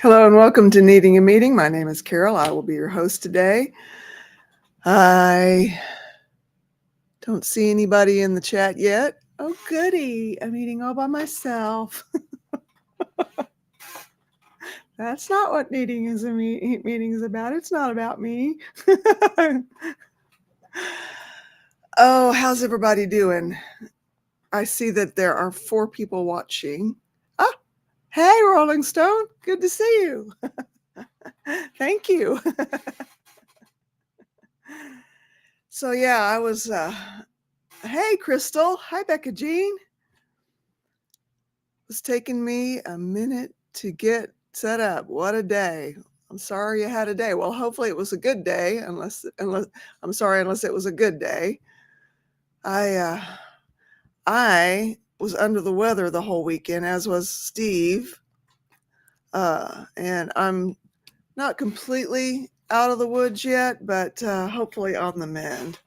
Hello and welcome to Needing a Meeting. My name is Carol. I will be your host today. I don't see anybody in the chat yet. Oh, goody. I'm eating all by myself. That's not what meeting is meeting is about. It's not about me. Oh, how's everybody doing? I see that there are 4 people watching. Ah, hey, Rolling Stone. Good to see you. Thank you. So yeah, I was, hey, Crystal. Hi, Becca Jean. It's taken me a minute to get set up. What a day. I'm sorry you had a day. Well, hopefully it was a good day, unless it was a good day. I was under the weather the whole weekend, as was Steve. And I'm not completely out of the woods yet, but hopefully on the mend.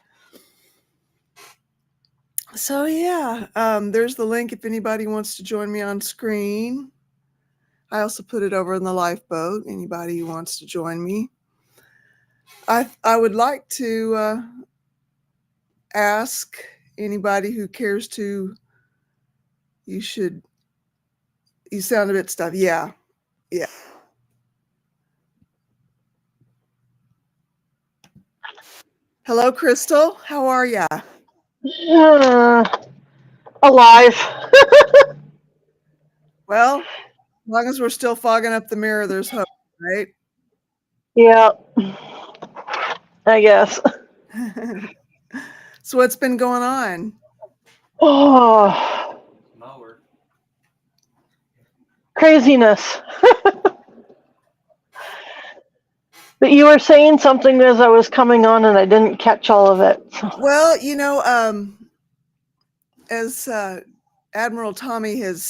So yeah, there's the link if anybody wants to join me on screen. I also put it over in the lifeboat. Anybody who wants to join me. I would like to ask anybody who cares to. You sound a bit stuffy. Yeah. Hello, Crystal. How are ya? Alive. Well, as long as we're still fogging up the mirror, there's hope, right? Yeah, I guess. So what's been going on? Oh, craziness. But you were saying something as I was coming on and I didn't catch all of it. Well, as Admiral Tommy has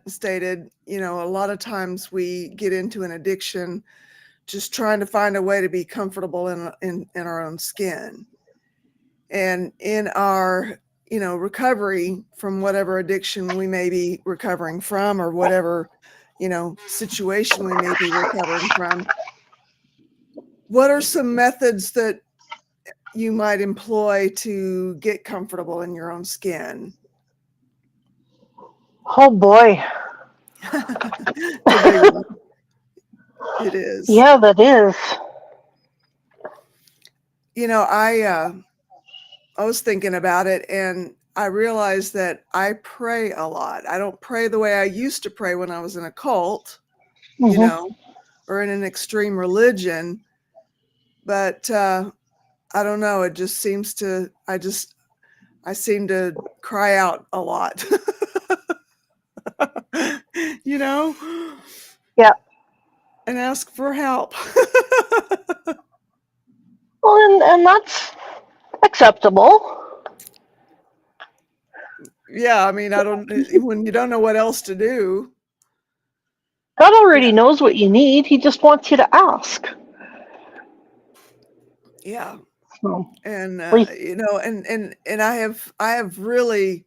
stated, a lot of times we get into an addiction just trying to find a way to be comfortable in our own skin. And in our, recovery from whatever addiction we may be recovering from, or whatever, situation we may be recovering from, what are some methods that you might employ to get comfortable in your own skin? Oh boy. It's a big one. It is. Yeah, that is. I was thinking about it, and I realized that I pray a lot. I don't pray the way I used to pray when I was in a cult, or in an extreme religion. But I don't know. It just seems to, I seem to cry out a lot, Yeah. and ask for help. Well, and that's acceptable. Yeah, I mean, when you don't know what else to do. God already knows what you need. He just wants you to ask. Yeah. So, And least, and I have really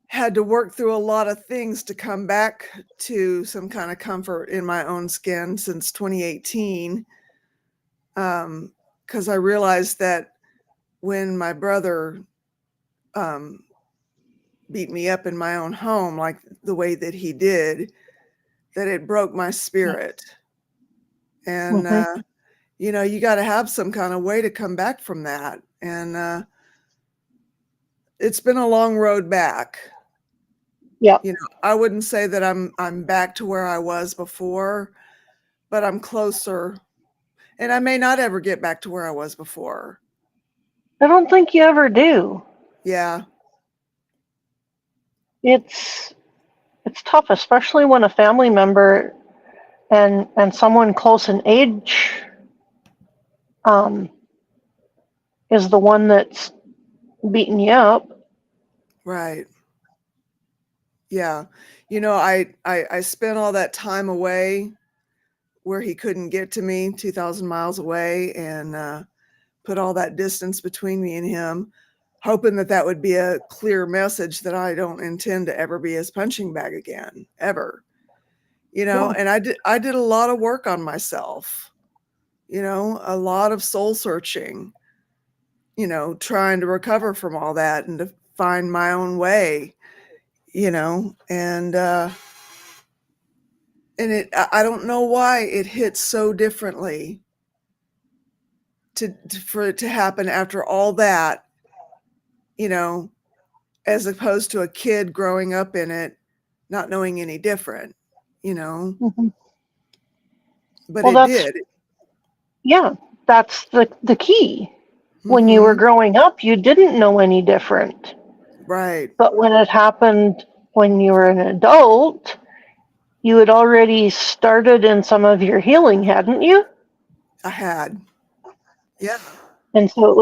had to work through a lot of things to come back to some kind of comfort in my own skin since 2018. Because I realized that when my brother beat me up in my own home, like the way that he did, that it broke my spirit. And you got to have some kind of way to come back from that. And it's been a long road back. yeah. I wouldn't say that I'm back to where I was before, but I'm closer. And I may not ever get back to where I was before. I don't think you ever do. Yeah. It's tough, especially when a family member and someone close in age is the one that's beating you up. Right. Yeah. I spent all that time away where he couldn't get to me, 2,000 miles away, and put all that distance between me and him, hoping that would be a clear message that I don't intend to ever be his punching bag again, ever. Yeah. and I did a lot of work on myself, a lot of soul searching, trying to recover from all that and to find my own way, and I don't know why it hits so differently for it to happen after all that, as opposed to a kid growing up in it, not knowing any different, Mhm. but Well, it did. that's the key. When you were Mm-hmm. growing up, you didn't know any different. Right. But when it happened when you were an adult, you had already started in some of your healing, hadn't you? I had. Yeah. And so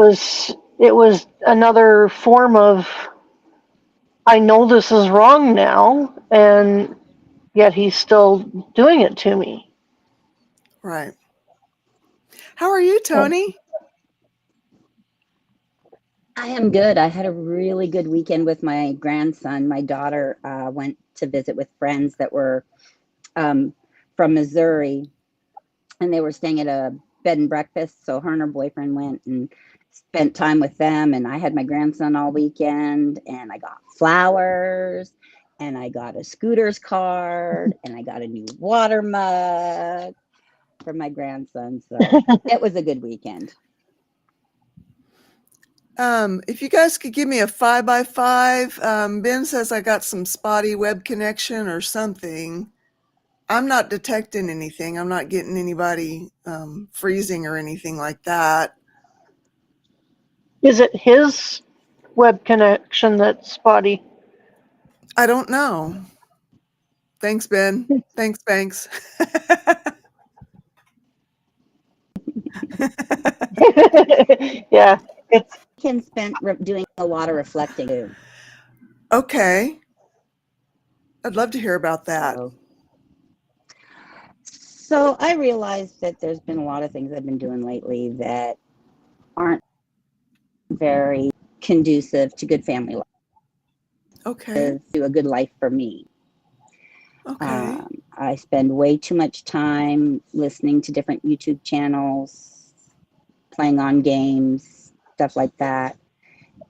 it was another form of, I know this is wrong now, and yet he's still doing it to me. Right. How are you, And Tony? I am good. I had a really good weekend with my grandson. My daughter went to visit with friends that were um, from Missouri, and they were staying at a bed and breakfast. So her and her boyfriend went and spent time with them. And I had my grandson all weekend, and I got flowers, and I got a scooter's card, and I got a new water mug for my grandson. So it was a good weekend. If you guys could give me a 5x5, Ben says I got some spotty web connection or something. I'm not detecting anything. I'm not getting anybody freezing or anything like that. is it his web connection that's spotty? I don't know. Thanks, Ben. Thanks, Banks. Yeah, it's Ken spent doing a lot of reflecting too. Okay. I'd love to hear about that. So I realized that there's been a lot of things I've been doing lately that aren't very conducive to good family life, Okay. to a good life for me. Okay. I spend way too much time listening to different YouTube channels, playing on games, stuff like that.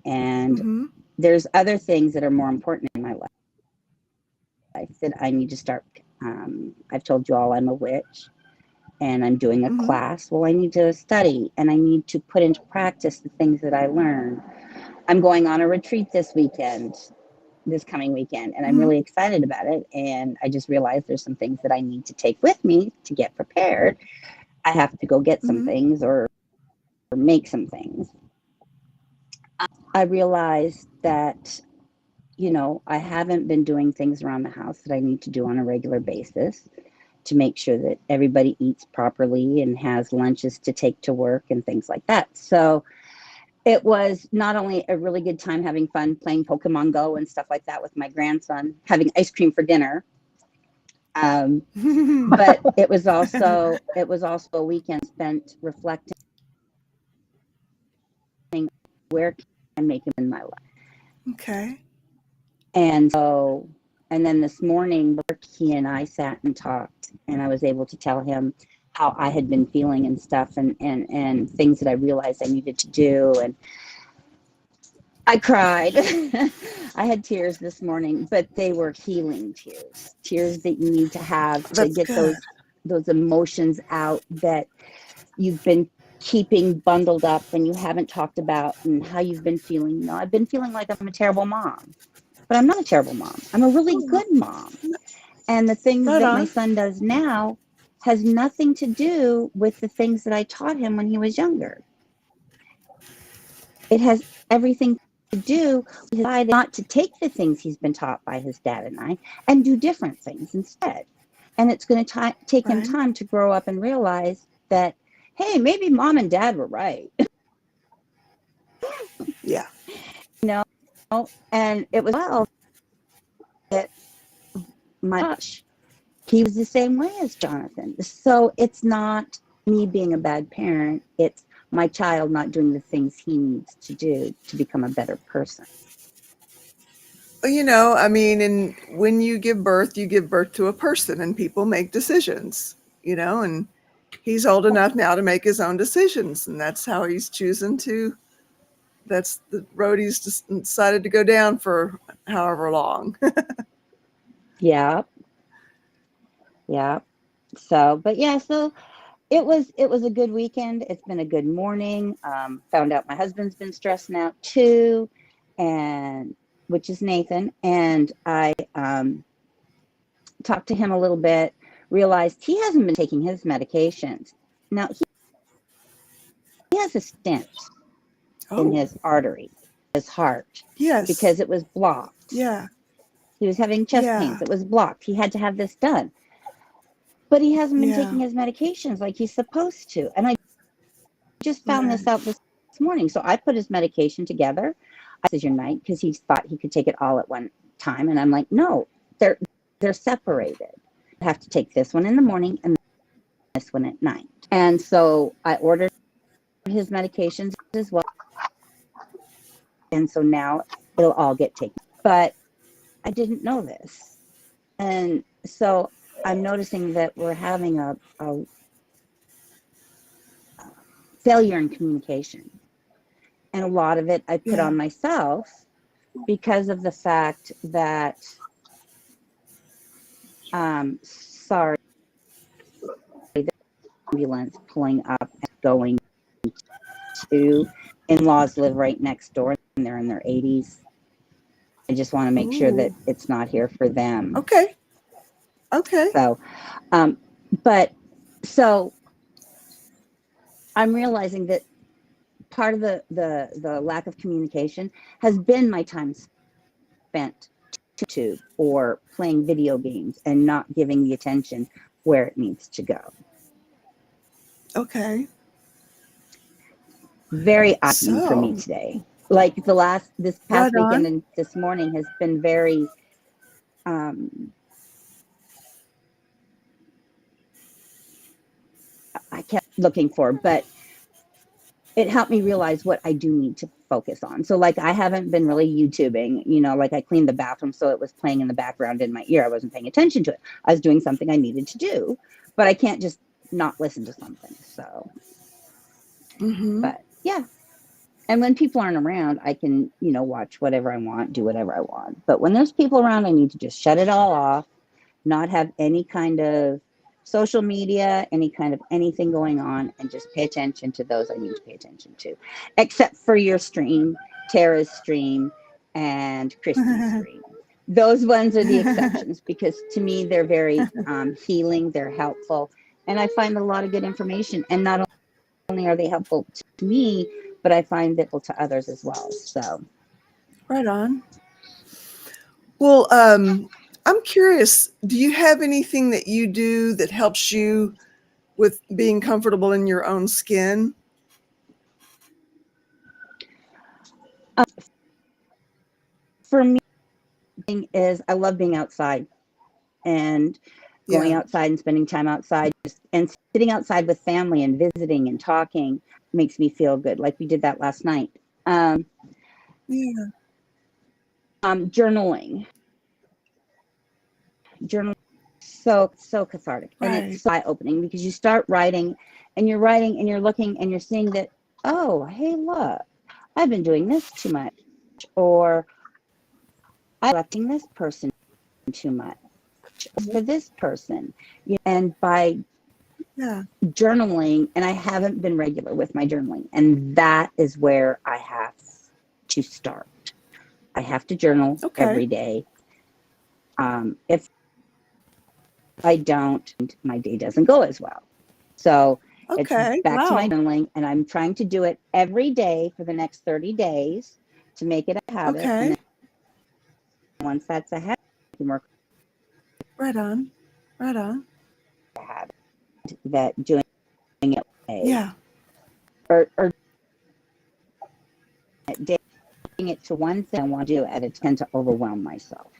And Mm-hmm. there's other things that are more important in my life that I need to start. I've told you all I'm a witch, and I'm doing a Mm-hmm. class. Well, I need to study and I need to put into practice the things that I learned. I'm going on a retreat this coming weekend, and I'm Mm-hmm. really excited about it. And I just realized there's some things that I need to take with me to get prepared. I have to go get some Mm-hmm. things or make some things. I realized that, I haven't been doing things around the house that I need to do on a regular basis to make sure that everybody eats properly and has lunches to take to work and things like that. So it was not only a really good time having fun playing Pokemon Go and stuff like that with my grandson, having ice cream for dinner, but it was also a weekend spent reflecting where can I make him in my life. Okay. And so, and then this morning, he and I sat and talked, and I was able to tell him how I had been feeling and stuff, and things that I realized I needed to do. And I cried. I had tears this morning, but they were healing tears that you need to have to That's get good. those emotions out that you've been keeping bundled up and you haven't talked about, and how you've been feeling. I've been feeling like I'm a terrible mom, but I'm not a terrible mom. I'm a really good mom. And the things Right that my on. son does now has nothing to do with the things that I taught him when he was younger. It has everything to do with his desire not to take the things he's been taught by his dad and I and do different things instead. And it's going to take him Right. time to grow up and realize that, hey, maybe mom and dad were right. Yeah. And it was that my gosh, he was the same way as Jonathan. So it's not me being a bad parent. It's my child not doing the things he needs to do to become a better person. You know, I mean, and when you give birth to a person, and people make decisions, you know, and he's old enough now to make his own decisions, and that's how he's choosing to. That's the road he's just decided to go down for however long. Yeah. Yeah. So, but yeah, so it was a good weekend. It's been a good morning. Found out my husband's been stressing out too, and which is Nathan. And I talked to him a little bit, realized he hasn't been taking his medications. Now he has a stent in Oh, his artery, his heart, yes. because it was blocked. Yeah. He was having chest Yeah. pains. It was blocked. He had to have this done. But he hasn't been Yeah. taking his medications like he's supposed to. And I just found Right. this out this morning. So I put his medication together. I said, your night, because he thought he could take it all at one time. And I'm like, no, they're separated. I have to take this one in the morning and this one at night. And so I ordered his medications as well. And so now it'll all get taken. But I didn't know this. And so I'm noticing that we're having a failure in communication. And a lot of it I put Yeah. on myself because of the fact that, sorry, the ambulance pulling up and going to in-laws live right next door and they're in their 80s. I just want to make sure that Ooh. it's not here for them. Okay. Okay. So, but so I'm realizing that part of the lack of communication has been my time spent YouTube or playing video games and not giving the attention where it needs to go. Okay. Very eye-opening for me So, today. Like this right past weekend on. and this morning has been very I kept looking for, but it helped me realize what I do need to focus on. So like I haven't been really YouTubing, you know, like I cleaned the bathroom, so it was playing in the background in my ear. I wasn't paying attention to it. I was doing something I needed to do, but I can't just not listen to something. So, Mm-hmm. but yeah. And when people aren't around, I can, you know, watch whatever I want, do whatever I want. But when there's people around, I need to just shut it all off, not have any kind of social media, any kind of anything going on, and just pay attention to those I need to pay attention to, except for your stream, Tara's stream, and Christy's stream. Those ones are the exceptions because to me they're very healing, they're helpful, and I find a lot of good information. And not only are they helpful to me, but I find it to others as well. So, Right on. Well, I'm curious, do you have anything that you do that helps you with being comfortable in your own skin? for me, is I love being outside and going Yeah. outside and spending time outside and sitting outside with family and visiting and talking makes me feel good. Like we did that last night. Yeah. Journaling so cathartic, and Right. it's so eye-opening because you start writing and you're looking and you're seeing that, oh, hey, look, I've been doing this too much, or I'm neglecting this person too much for this person. And by Yeah. journaling, and I haven't been regular with my journaling, and that is where I have to start. I have to journal every day. If I don't, my day doesn't go as well. So it's back to my journaling, and I'm trying to do it every day for the next 30 days to make it a habit. And then once that's a habit, I can work. Right on. Right on. A habit that doing it. Yeah. Or taking it to one thing I want to do, and I tend to overwhelm myself.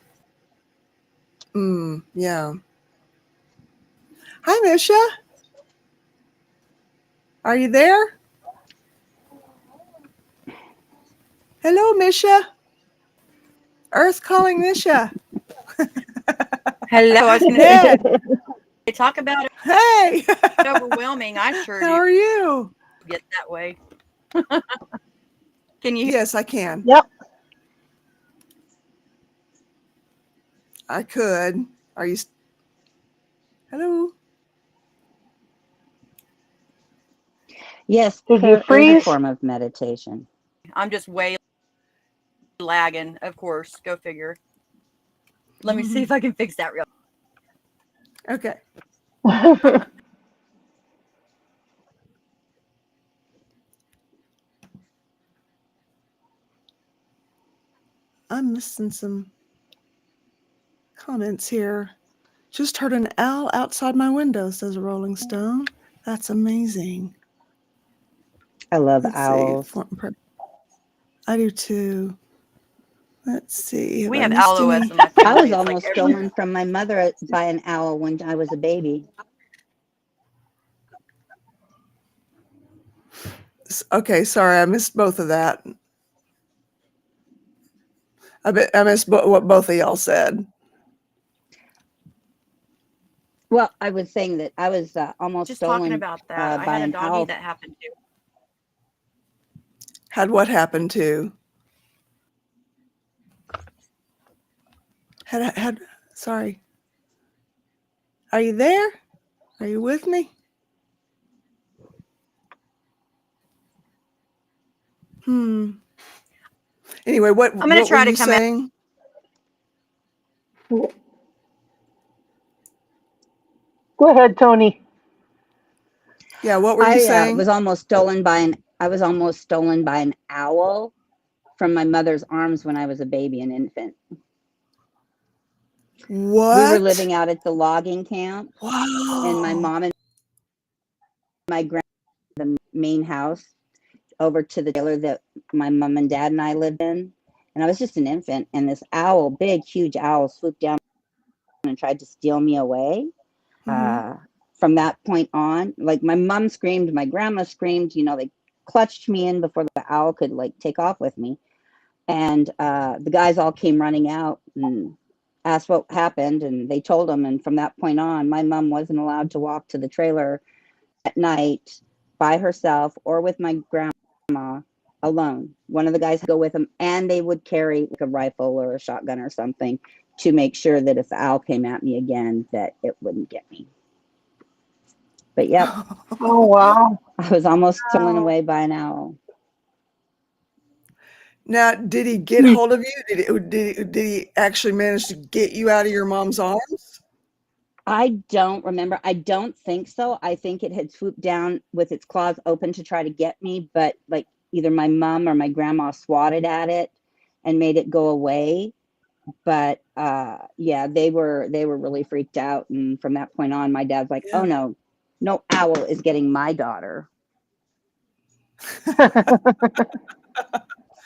Yeah. Hi, Misha. Are you there? Hello, Misha. Earth calling Nisha. Hello, I was going Ned. to talk about it. Hey. Overwhelming. I sure How do are you? get that way. Can you? Yes, I can. Yep. I could. Are you? Hello. Yes, Did you prayer is a freeze? form of meditation. I'm just way lagging, of course. Go figure. Let me see if I can fix that real. Okay. I'm missing some comments here. Just heard an owl outside my window, says Rolling Stone. That's amazing. I love Let's owls. see. I do too. Let's see. We I have missed aloes any? in my I family. was It's almost like stolen from my mother by an owl when I was a baby. Okay, sorry, I missed both of that. I missed what both of y'all said. Well, I was saying that I was almost just stolen talking about that. I by had a an doggy owl. that happened to. Had what happened to? Sorry. Are you there? Are you with me? Anyway, what I'm going to try were to you come out. saying? Go ahead, Tony. Yeah, what were you I saying? was almost stolen by an owl from my mother's arms when I was a baby, an infant. What? We were living out at the logging camp, Wow. and my mom and my grandma, the main house, over to the trailer that my mom and dad and I lived in. And I was just an infant, and this owl, big, huge owl, swooped down and tried to steal me away. From that point on, like my mom screamed, my grandma screamed, they clutched me in before the owl could like take off with me. And the guys all came running out and asked what happened, and they told them. And from that point on, my mom wasn't allowed to walk to the trailer at night by herself or with my grandma alone. One of the guys would go with them, and they would carry like a rifle or a shotgun or something to make sure that if the owl came at me again, that it wouldn't get me. But yep. Oh, wow. I was almost stolen away by an owl. Now, did he get hold of you? Did he actually manage to get you out of your mom's arms? I don't remember. I don't think so. I think it had swooped down with its claws open to try to get me, but like either my mom or my grandma swatted at it and made it go away. But yeah, they were really freaked out, and from that point on, my dad's like, Yeah. "Oh no owl is getting my daughter."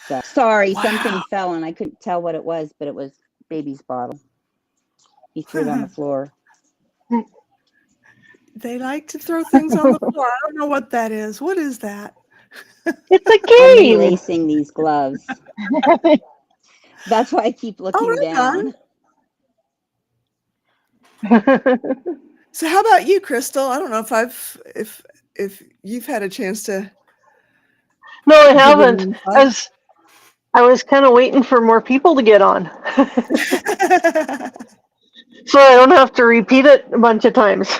So, sorry, something fell and I couldn't tell what it was, but it was baby's bottle. He threw it on the floor. They like to throw things on the floor. I don't know what that is. What is that? It's a I'm game. relacing these gloves. That's why I keep looking down. So how about you, Crystal? I don't know if you've had a chance to. No, I haven't. I was kind of waiting for more people to get on. So I don't have to repeat it a bunch of times.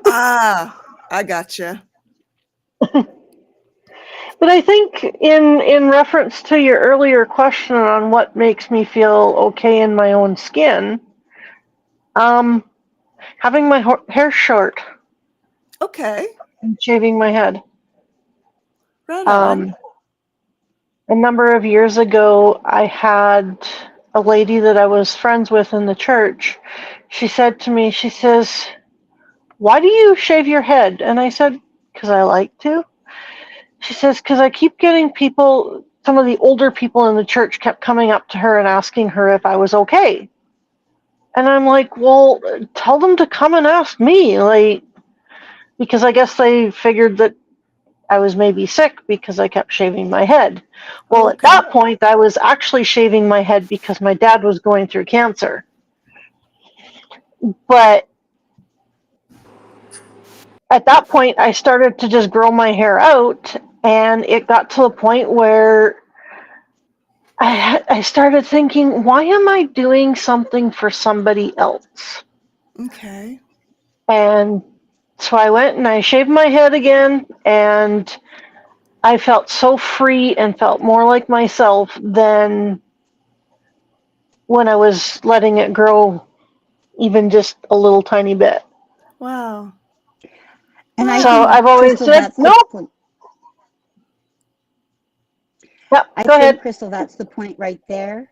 I gotcha. But I think in reference to your earlier question on what makes me feel okay in my own skin, having my hair short Okay. and shaving my head. Right on. A number of years ago, I had a lady that I was friends with in the church. She said to me, she says, "Why do you shave your head?" And I said, "Because I like to." She says, "Because I keep getting people, some of the older people in the church kept coming up to her and asking her if I was okay." And I'm like, "Well, tell them to come and ask me," like, because I guess they figured that I was maybe sick because I kept shaving my head. Well, Okay. at that point, I was actually shaving my head because my dad was going through cancer. But at that point, I started to just grow my hair out, and it got to the point where I started thinking, why am I doing something for somebody else? Okay. And so I went and I shaved my head again, and I felt so free and felt more like myself than when I was letting it grow even just a little tiny bit. Wow. And I So think, I've always Crystal, said, that's the nope, point. yep, I go think, ahead. Crystal, that's the point right there,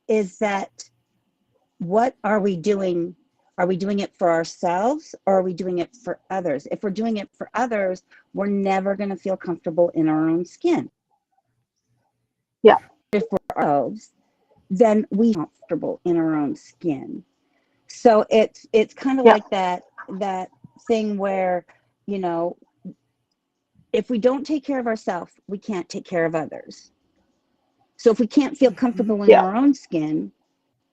is that what are we doing? Are we doing it for ourselves, or are we doing it for others? If we're doing it for others, we're never going to feel comfortable in our own skin. Yeah. If we're ourselves, then we are comfortable in our own skin. So it's kind of Yeah. like that thing where, you know, if we don't take care of ourselves, we can't take care of others. So if we can't feel comfortable in Yeah. our own skin,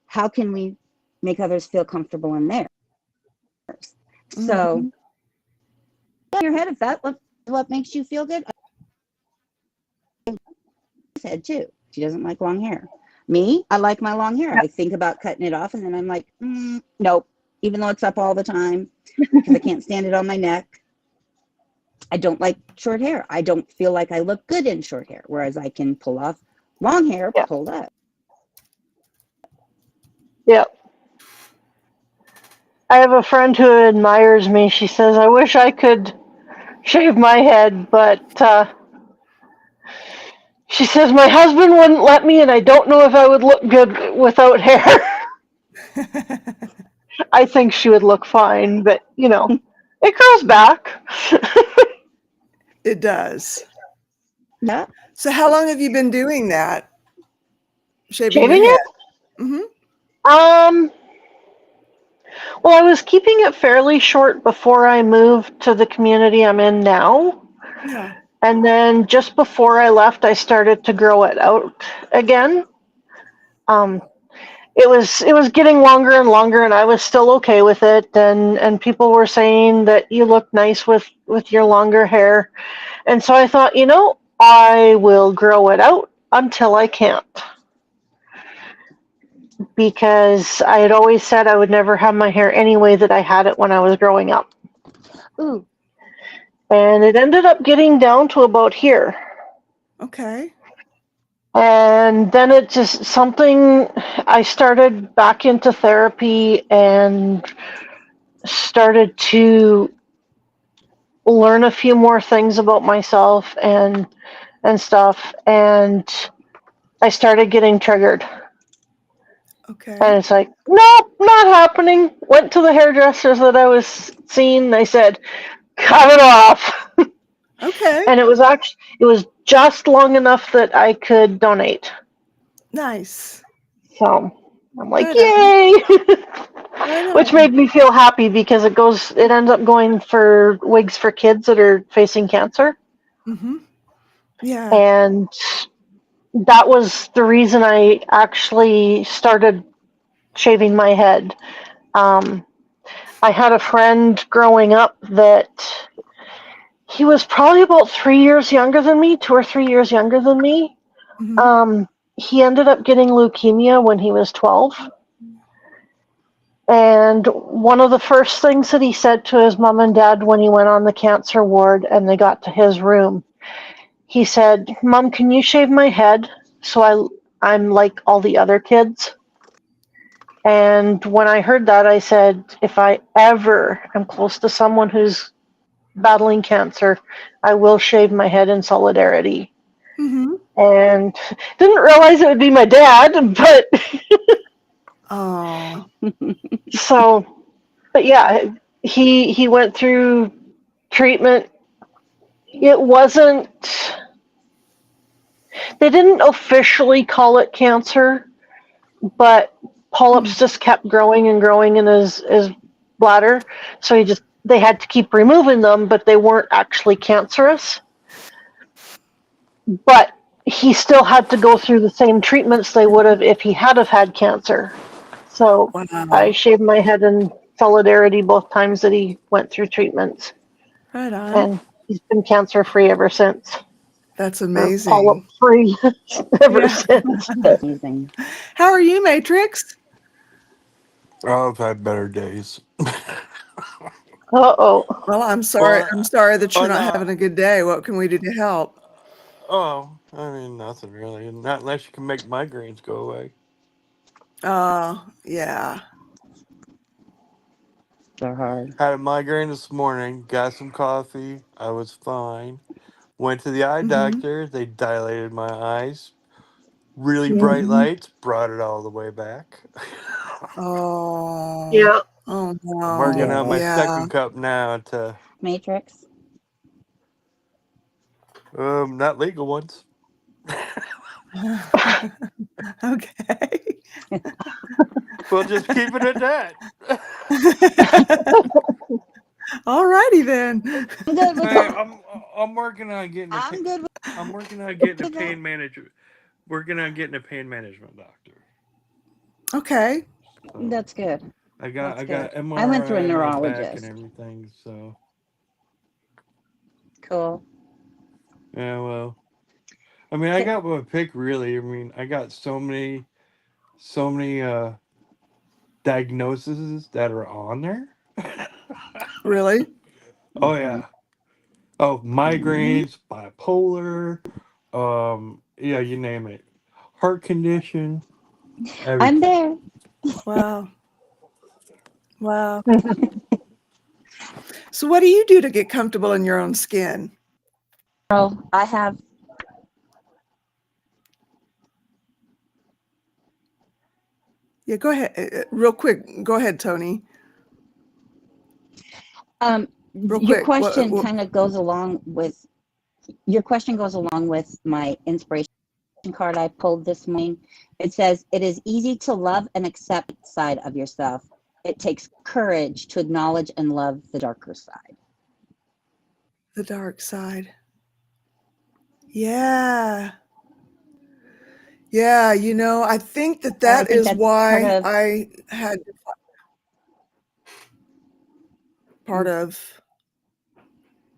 how can we make others feel comfortable in theirs? So in your head, if that what makes you feel good, I said too. She doesn't like long hair. Me, I like my long hair. Yeah. I think about cutting it off, and then I'm like, nope. Even though it's up all the time, because I can't stand it on my neck. I don't like short hair. I don't feel like I look good in short hair, whereas I can pull off long hair Yeah. pulled up. Yeah. I have a friend who admires me. She says, I wish I could shave my head, but she says, my husband wouldn't let me, and I don't know if I would look good without hair. I think she would look fine, but, you know, it grows back. It does. Yeah. So how long have you been doing that? Shaving your Shaving head? it? Mm-hmm. Well, I was keeping it fairly short before I moved to the community I'm in now. Yeah. And then just before I left, I started to grow it out again. It was getting longer and longer, and I was still okay with it. And people were saying that you look nice with your longer hair. And so I thought, you know, I will grow it out until I can't. Because I had always said I would never have my hair any way that I had it when I was growing up. Ooh. And it ended up getting down to about here. Okay. And then it just something, I started back into therapy and started to learn a few more things about myself and stuff. And I started getting triggered. Okay. And it's like, nope, not happening. Went to the hairdressers that I was seeing. They said, cut it off. Okay. And it was just long enough that I could donate. Nice. So I'm like, Right on. yay! Right Which on. made me feel happy because it ends up going for wigs for kids that are facing cancer. Mm-hmm. Yeah. And that was the reason I actually started shaving my head. I had a friend growing up that he was probably about 3 years younger than me, 2 or 3 years younger than me. Mm-hmm. He ended up getting leukemia when he was 12. And one of the first things that he said to his mom and dad when he went on the cancer ward and they got to his room, he said, Mom, can you shave my head so I'm like all the other kids? And when I heard that, I said, if I ever am close to someone who's battling cancer, I will shave my head in solidarity. Mm-hmm. And didn't realize it would be my dad, but Oh. so, but yeah, he went through treatment. It wasn't, they didn't officially call it cancer, but polyps just kept growing and growing in his bladder. So they had to keep removing them, but they weren't actually cancerous. but he still had to go through the same treatments they would have if he had have had cancer. So I Wow. shaved my head in solidarity both times that he went through treatments, Right on. and he's been cancer free ever since, That's or polyp amazing. free ever Yeah. since. That's amazing. How are you, Matrix? I've had better days. Uh-oh. Well, I'm sorry. I'm Well, sorry that oh you're not no. having a good day. What can we do to help? Oh, I mean nothing really. Not unless you can make migraines go away. Yeah. They're hard. Had a migraine this morning. Got some coffee. I was fine. Went to the eye Mm-hmm. doctor. They dilated my eyes. Really bright Mm-hmm. lights. Brought it all the way back. Oh. Yeah. Oh I'm working no. on my Yeah. Yeah. second cup now to Matrix. not legal ones. Okay. We'll just keep it at that. All righty then. I'm good with Hey, that. I'm working on getting a I'm good I'm working on getting a with that. pain manager. Working on getting a pain management doctor. Okay. So That's good. I That's got good. I went through a MRI in my back and neurologist. everything. So Cool. yeah, well, I mean, I got my pick really. I mean, I got so many diagnoses that are on there. Really? Oh Mhm. yeah. Oh, Mhm. migraines, bipolar, yeah, you name it. Heart condition, I'm everything. there. Wow. Wow. So what do you do to get comfortable in your own skin? Girl, I have Yeah, go ahead. Real quick. Go ahead, Tony. Real your quick. question kind of goes along with my inspiration card I pulled this morning. It says, it is easy to love and accept side of yourself. It takes courage to acknowledge and love the darker side. The dark side. Yeah. Yeah, I think that I that think is that's part why of, I had part of.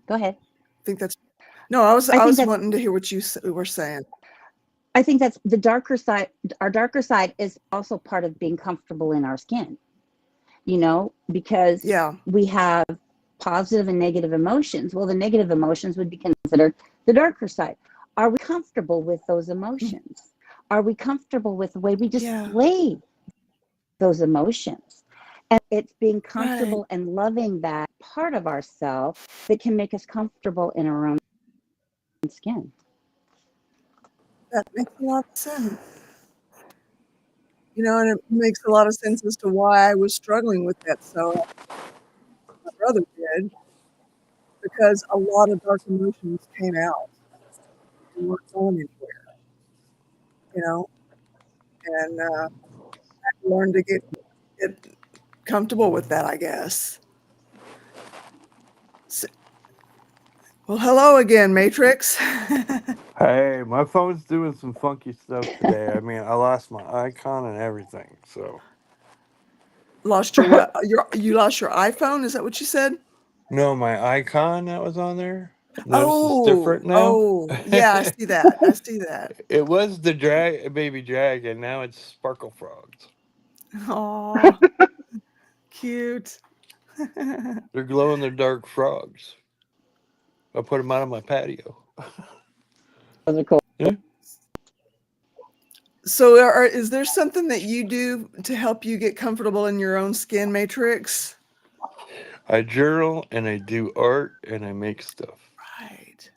go ahead. I think that's. No, I was I I think was that's wanting to hear what you were saying. I think that's the darker side. Our darker side is also part of being comfortable in our skin, because Yeah. we have positive and negative emotions. Well, the negative emotions would be considered the darker side. Are we comfortable with those emotions? Are we comfortable with the way we Yeah. display those emotions? And it's being Right. comfortable and loving that part of ourselves that can make us comfortable in our own skin. That makes a lot of sense. And it makes a lot of sense as to why I was struggling with that. So my brother did, because a lot of dark emotions came out and weren't going anywhere, you know, and I learned to get comfortable with that, I guess. So, well, hello again, Matrix. Hey, my phone's doing some funky stuff today. I mean, I lost my icon and everything. So Lost your what? You lost your iPhone? Is that what you said? no, my icon that was on there. Notice it's Oh, different now. oh, yeah, I see that. I see that. It was the baby dragon. Now it's sparkle frogs. Oh, cute. They're glow in the dark frogs. I put them out on my patio. Those are cool. Yeah. So, is there something that you do to help you get comfortable in your own skin, Matrix? I journal and I do art and I make stuff. Right.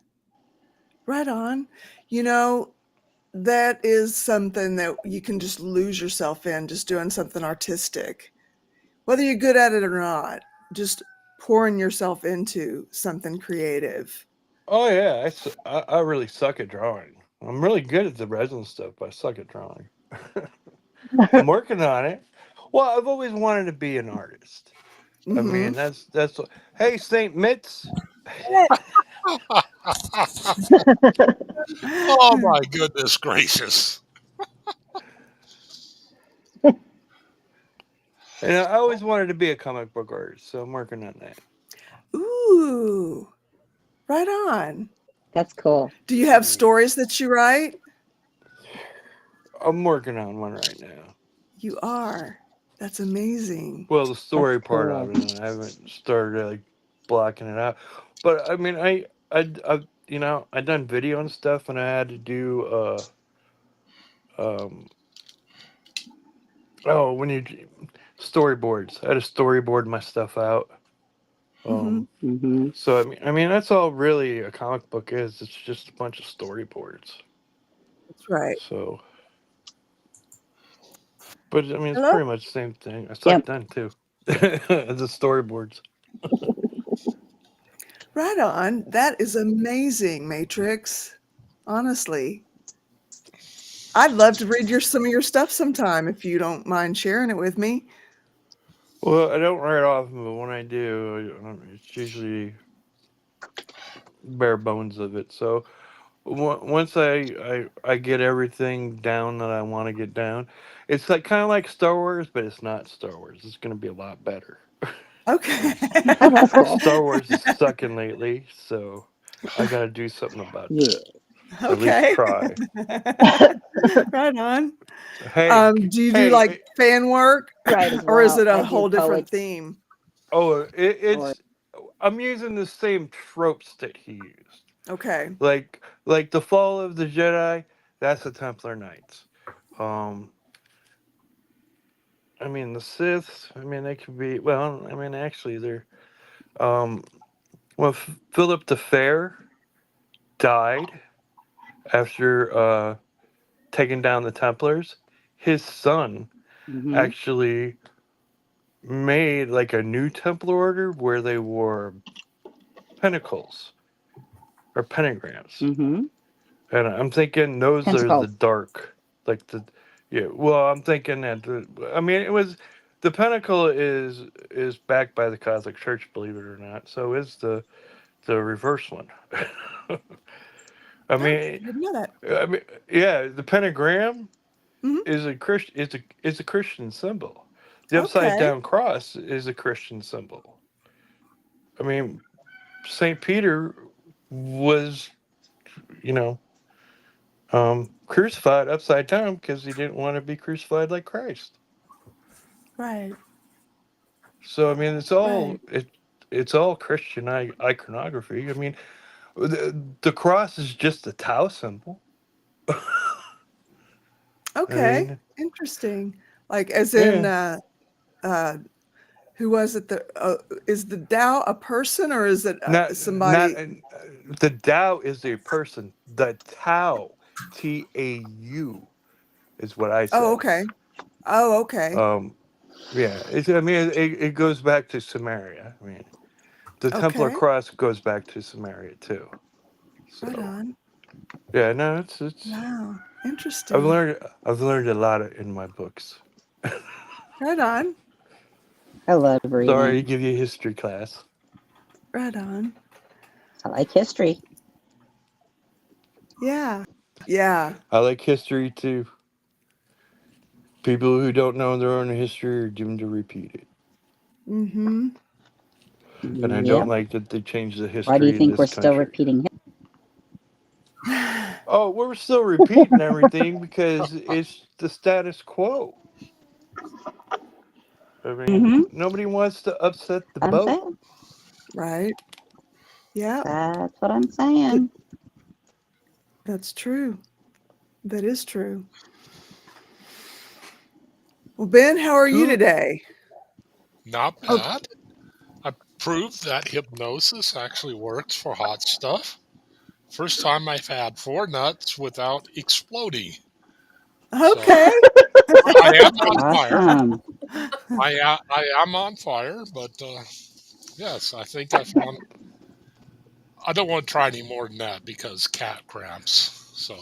Right on. That is something that you can just lose yourself in, just doing something artistic. Whether you're good at it or not, just pouring yourself into something creative. Oh yeah, I really suck at drawing. I'm really good at the resin stuff, but I suck at drawing. I'm working on it. Well, I've always wanted to be an artist. I Mm-hmm. mean, that's. Hey, Saint Mitz. Oh my goodness gracious. And I always wanted to be a comic book artist, so I'm working on that. Ooh, right on. That's cool. Do you have stories that you write? I'm working on one right now. You are. That's amazing. Well, the story That's part cool. of it, I haven't started like blocking it out. But I mean, I I done video and stuff, and I had to do um oh when you storyboards. I had to storyboard my stuff out. Hmm. Mm-hmm. So I mean that's all really a comic book is. It's just a bunch of storyboards. That's right. So, but I mean it's Hello? pretty much the same thing. I Yep. suck then too. The storyboards. Right on. That is amazing, Matrix. Honestly. I'd love to read some of your stuff sometime if you don't mind sharing it with me. Well, I don't write often, but when I do, it's usually bare bones of it. So once I get everything down that I want to get down, it's like kind of like Star Wars, but it's not Star Wars. It's going to be a lot better. Okay. Oh, that's cool. Star Wars is sucking lately, so I got to do something about Yeah. that. At least Okay. try. Right on. Hey, Do you do hey, like fan work Right as or is well. it a I do whole different poets. theme? oh, Or it's I'm using the same tropes that he used. Okay. Like the fall of the Jedi, that's the Templar Knights. Um, I mean the Siths. I mean they could be. Well, I mean actually they're. Um, well, Philip the Fair died after taking down the Templars. His son mm-hmm. actually made like a new Templar order where they wore pentacles or pentagrams. Mm-hmm. And I'm thinking those are the Pentacles. dark, like the, yeah. Well, I'm thinking that I mean, it was the Pentacle is backed by the Catholic Church, believe it or not. So is the reverse one. I Okay. mean, Didn't know that. yeah, the pentagram Mhm. is a Christian is a Christian symbol. The upside Okay. down cross is a Christian symbol. I mean, Saint Peter was, you know, crucified upside down because he didn't want to be crucified like Christ. Right. So I mean, Right. it's all Christian iconography. I mean, the cross is just a Tau symbol. I Okay. mean, Interesting. Like as in yeah, uh who was it is the Tao a person or is it not somebody? the Tao is a person. The Tau, Tau, is what I Oh, said. okay. Oh, okay. Um, yeah, I mean, it goes back to Samaria. I mean, the Templar Okay. cross goes back to Samaria too. Right So on. yeah, no, it's Wow. I've Interesting. learned I've learned a lot in my books. Right on. I love Sorry to reading. give you a history class. Right on. I like history. Yeah. Yeah. I like history too. People who don't know their own history are doomed to repeat it. Mm-hmm. And I don't Yep. like that they changed the Why do you history in think this we're still country. repeating it? Oh, we're still repeating everything because it's the status quo. I mean, Mm-hmm. nobody wants to upset the I'm boat. saying. Right. Yeah. That's what I'm saying. That's true. That is true. Well, Ben, how are you Who? today? Not Oh, bad. I proved that hypnosis actually works for hot stuff. First time I've had 4 nuts without exploding. So okay. I am on fire. Awesome. I am on fire, but yes, I think I found. I don't want to try any more than that because cat cramps. So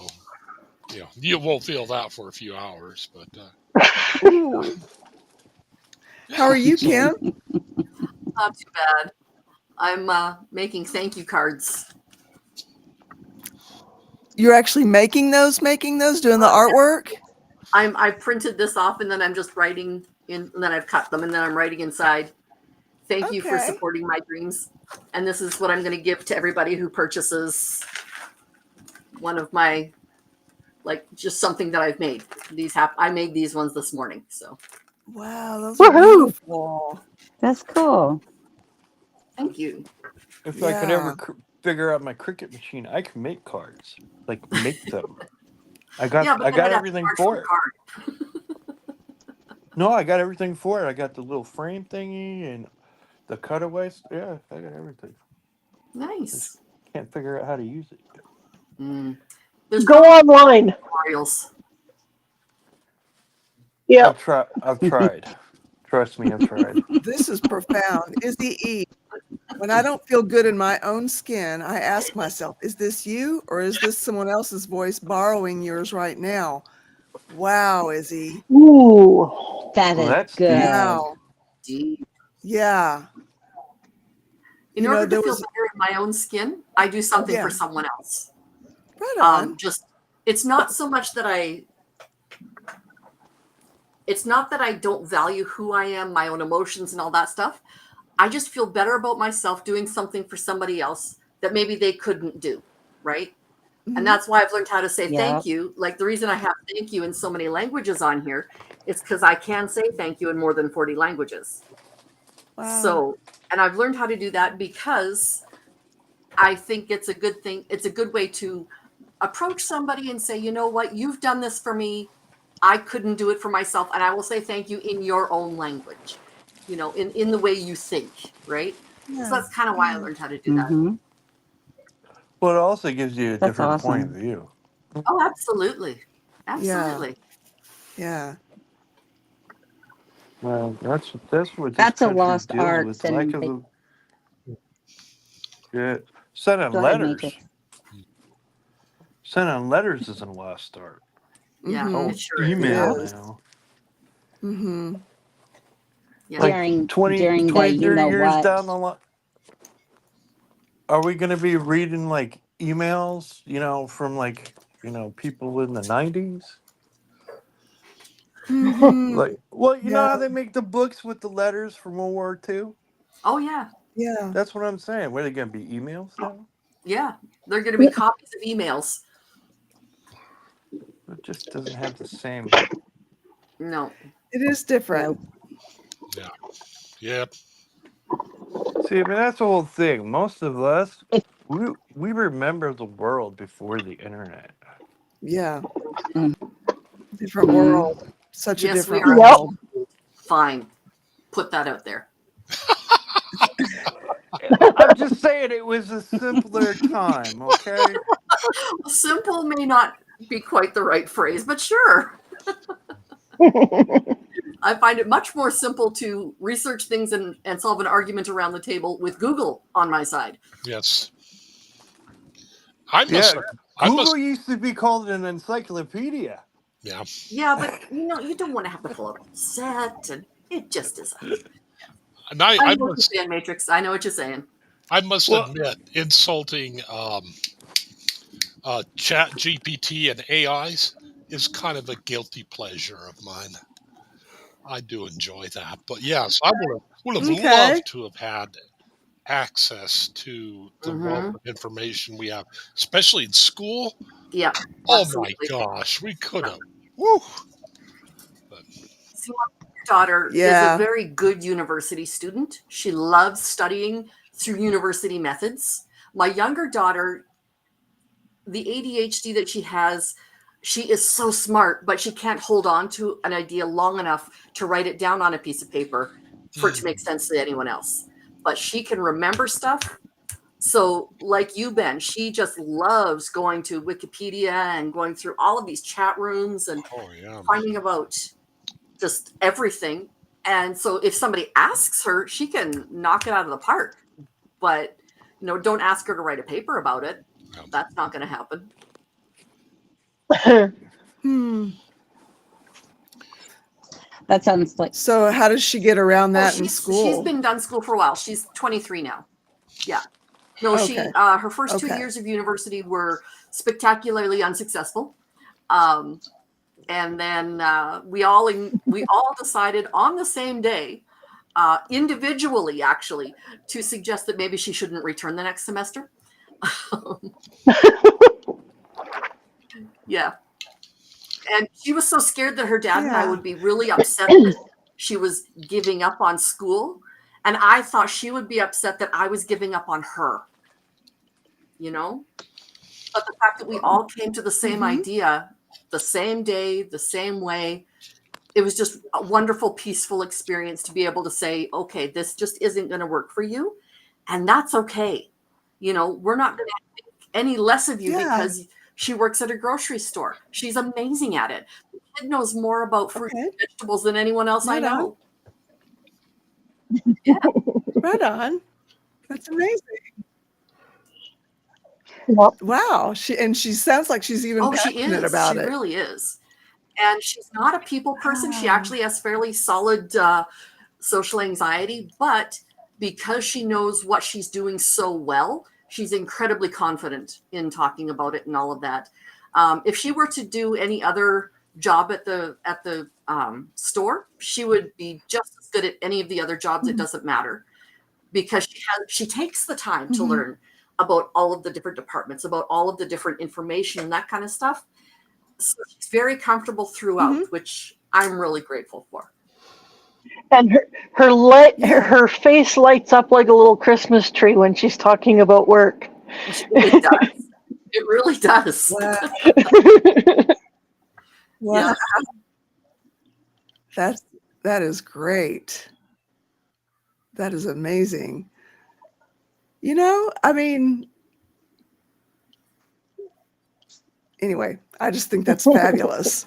you won't feel that for a few hours, but Ooh. How yeah. are you, So Kim? Not too bad. I'm making thank you cards. You're actually making those, doing the artwork? I printed this off and then I'm just writing in, and then I've cut them and then I'm writing inside. Thank you for Okay. supporting my dreams. And this is what I'm going to give to everybody who purchases one of my, like, just something that I've made. I made these ones this morning. So Wow, those are Woohoo! beautiful. That's cool. thank you. If I could ever Yeah. figure out my cricket machine, I can make cards. Like make them. I Yeah, got but then I'd have to everything charge for the it. card. No, I got everything for it. I got the little frame thingy and the cutaways. Yeah, I got everything. Nice. Can't figure out how to use it. Mm. There's Go online. tutorials. Yeah. I've tried. Trust me, I've tried. This is profound. Izzy E. When I don't feel good in my own skin, I ask myself, is this you or is this someone else's voice borrowing yours right now? Wow, Izzy. Ooh. That Well, is that's good. deep. Wow. Deep. Yeah. In You know, order to there feel was- better in my own skin, I do something Yeah. for someone else. Right on. It's not so much that it's not that I don't value who I am, my own emotions and all that stuff. I just feel better about myself doing something for somebody else that maybe they couldn't do, right? Mhm. And that's why I've learned how to say Yep. thank you. Like the reason I have thank you in so many languages on here is because I can say thank you in more than 40 languages. Wow. So, and I've learned how to do that because I think it's a good thing. It's a good way to approach somebody and say, you know what, you've done this for me. I couldn't do it for myself. And I will say thank you in your own language, you know, in the way you think, right? Yeah. So that's kind of why I learned how to do that. Mhm. Well, it also gives you a That's different point of awesome. view. Oh, absolutely. Absolutely. Yeah. Well, that's what this That's a country lost deals art. with. Lack of a sending Go ahead, letters. Matrix. Sending letters isn't a lost art. Yeah, Mhm. it sure is. Email is. now. Mm-hmm. Yeah. Like During 20, the 30 you know years what. down the line. Are we going to be reading like emails, from like, people in the 90s? Mm-hmm. Like, well, you know Yeah. how they make the books with the letters from World War II? Oh, yeah. Yeah. That's what I'm saying. What are they going to be emails now? Yeah. They're going to be copies of emails. It just doesn't have the same. No. It is different. Nope. Yep. See, I mean, that's the whole thing. Most of us, we remember the world before the internet. Yeah. Mm. Different Mhm. world. Such a Yes, we different are. Yep. world. Fine. Put that out there. I'm just saying it was a simpler time, okay? Simple may not be quite the right phrase, but sure. I find it much more simple to research things and solve an argument around the table with Google on my side. Yes. Yeah, I must. Google used to be called an encyclopedia. Yeah. Yeah, but you don't want to have to pull up a set, and it just isn't. And I I know what must. you're saying, Matrix. I know what you're saying. I must Well- admit, insulting Chat GPT and AIs is kind of a guilty pleasure of mine. I do enjoy that, but yes, I would have Okay. loved to have had access to the wealth Mhm. of information we have, especially in school. Yeah. Oh Absolutely. my gosh, we could have. Woo! See, my daughter is Yeah. a very good university student. She loves studying through university methods. My younger daughter, the ADHD that she has, she is so smart, but she can't hold on to an idea long enough to write it down on a piece of paper for it to make sense to anyone else. But she can remember stuff. So, like you, Ben, she just loves going to Wikipedia and going through all of these chat rooms and Oh yeah. finding about just everything. And so if somebody asks her, she can knock it out of the park. But don't ask her to write a paper about it. Yeah. That's not going to happen. Hmm. That sounds like So how does she get around that in She's school? been done school for a while. She's 23 now. Yeah. No, she Okay. her first 2 Okay. years of university were spectacularly unsuccessful. And then we all decided on the same day, individually actually, to suggest that maybe she shouldn't return the next semester. Yeah. And she was so scared that her dad and I Yeah. would be really upset that she was giving up on school. And I thought she would be upset that I was giving up on her, you know? But the fact that we all came to the same idea, the same day, the same way, it was just a wonderful, peaceful experience to be able to say, okay, this just isn't going to work for you. And that's okay. You know, we're not going to think any less of you Yeah. because she works at a grocery store. She's amazing at it. The kid knows more about fruit Okay. and vegetables than anyone else I Right on. know. Right on. That's amazing. Yep. Wow. She sounds like she's even Oh, she passionate is. about She it. really is. And she's not a people person. She Wow. actually has fairly solid social anxiety, but because she knows what she's doing so well, she's incredibly confident in talking about it and all of that. If she were to do any other job at the store, she would be just as good at any of the other jobs. It doesn't matter, because she takes the time to learn about all of the different departments, about all of the different information and that kind of stuff. So she's very comfortable throughout, which I'm really grateful for. And Yeah. her face lights up like a little Christmas tree when she's talking about work. It does. It really does. Wow. Yeah. Wow. That is great. That is amazing. You know, I mean, anyway, I just think that's fabulous.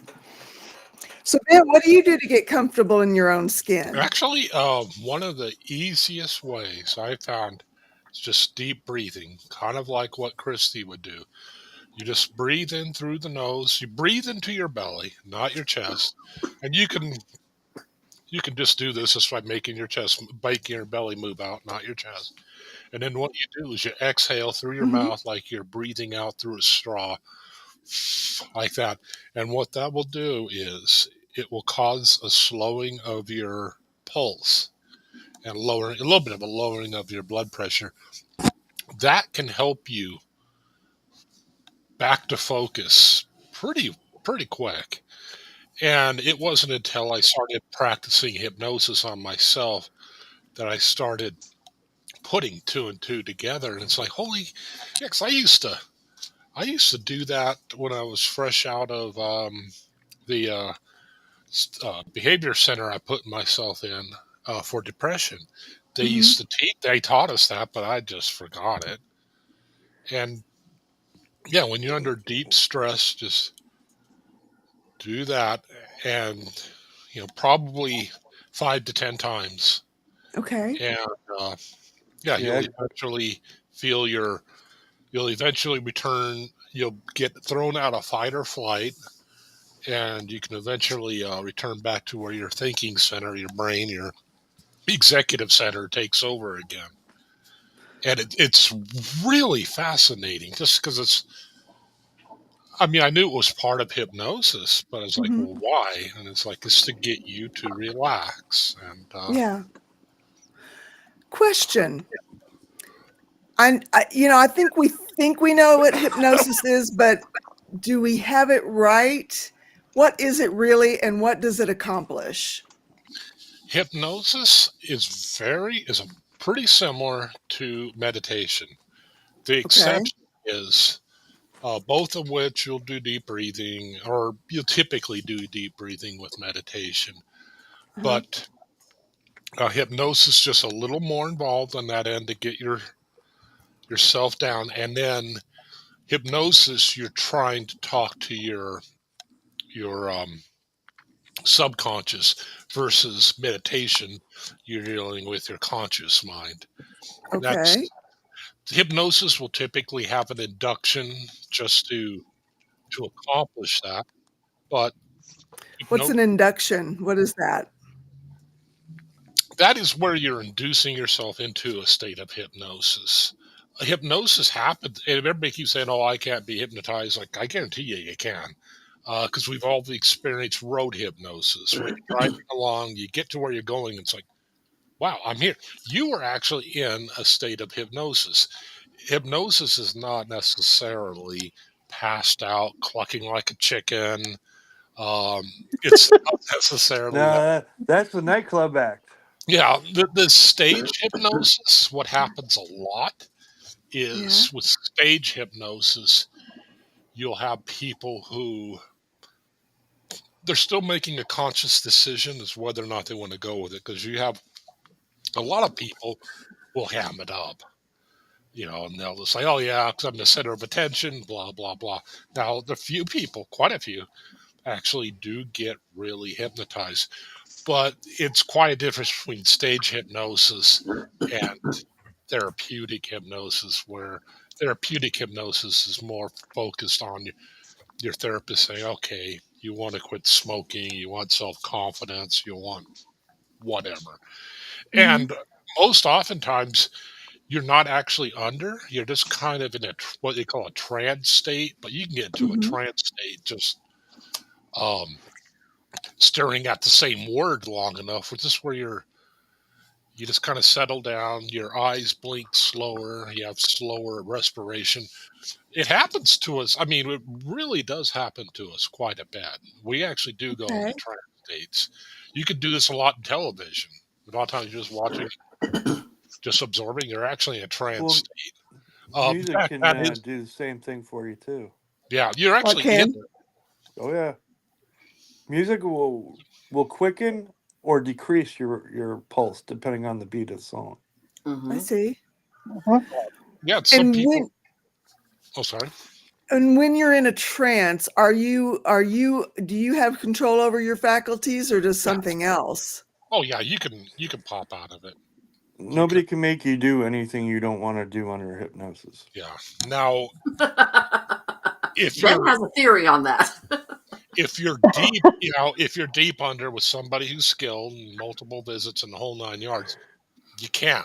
So, Ben, what do you do to get comfortable in your own skin? Actually, one of the easiest ways I found is just deep breathing, kind of like what Christy would do. You just breathe in through the nose. You breathe into your belly, not your chest, and you can just do this just by making your belly move out, not your chest. And then what you do is you exhale through your mouth like you're breathing out through a straw, like that. And what that will do is it will cause a slowing of your pulse and a little bit of a lowering of your blood pressure. That can help you back to focus pretty quick. And it wasn't until I started practicing hypnosis on myself that I started putting two and two together. And it's like, holy, yeah, 'cause I used to do that when I was fresh out of the behavior center I put myself in for depression. They used to they taught us that, but I just forgot it. And yeah, when you're under deep stress, just do that, and probably 5 to 10 times, Okay. and yeah, Yeah. you'll eventually return. You'll get thrown out of fight or flight, and you can eventually return back to where your thinking center, your brain, your executive center takes over again. And it's really fascinating just because I mean, I knew it was part of hypnosis, but it's like, well, why? And it's like, it's to get you to relax. And Yeah. Question. I think we know what hypnosis is, but do we have it right? What is it really, and what does it accomplish? hypnosis is pretty similar to meditation. The Okay. exception is both of which you'll do deep breathing, or you'll typically do deep breathing with meditation. Uh-huh. But hypnosis just a little more involved on that end to get yourself down, and then hypnosis you're trying to talk to your subconscious, versus meditation you're dealing with your conscious mind. Okay. That's Hypnosis will typically have an induction just to accomplish that, but What's hypno- an induction? What is that? that is where you're inducing yourself into a state of hypnosis. hypnosis happens, and everybody keeps saying, "Oh, I can't be hypnotized." Like, I guarantee you can, because we've all experienced road hypnosis. When you're driving along, you get to where you're going, it's like, "Wow, I'm here." You are actually in a state of hypnosis. Hypnosis is not necessarily passed out, clucking like a chicken. It's not necessarily that. No, that's the nightclub act. Yeah, the stage hypnosis, what happens a lot Yeah. is with stage hypnosis, you'll have people who they're still making a conscious decision as whether or not they want to go with it. Because you have a lot of people will ham it up, and they'll just say, "Oh yeah, because I'm the center of attention," blah blah blah. Now, the few people, quite a few, actually do get really hypnotized, but it's quite a difference between stage hypnosis and therapeutic hypnosis, where therapeutic hypnosis is more focused on your therapist saying, okay, you want to quit smoking, you want self-confidence, you want whatever. Hmm. And most oftentimes you're not actually under, you're just kind of in what they call a trance state, but you can get into a Hmm. trance state just um, staring at the same word long enough, which is where you just kind of settle down, your eyes blink slower, you have slower respiration. It happens to us. I mean, it really does happen to us quite a bit. We actually do go into Okay. trance states. You could do this a lot in television. A lot of times you're just watching, just absorbing. You're actually in a trance Well, state. music That, can that is, do the same thing for you too. yeah, you're What actually in can? it. Oh yeah, music will quicken or decrease your pulse depending on the beat of the song. I Mhm. see. Yeah, some And people. when Oh, sorry. you're in a trance, do you have control over your faculties or does Yeah. something else? Oh, yeah. You can pop out of it. You can. Nobody can make you do anything you don't want to do under hypnosis. Yeah. Now, if Ben you're has a theory on that. if you're deep, if you're deep under with somebody who's skilled and multiple visits and the whole 9 yards, you can.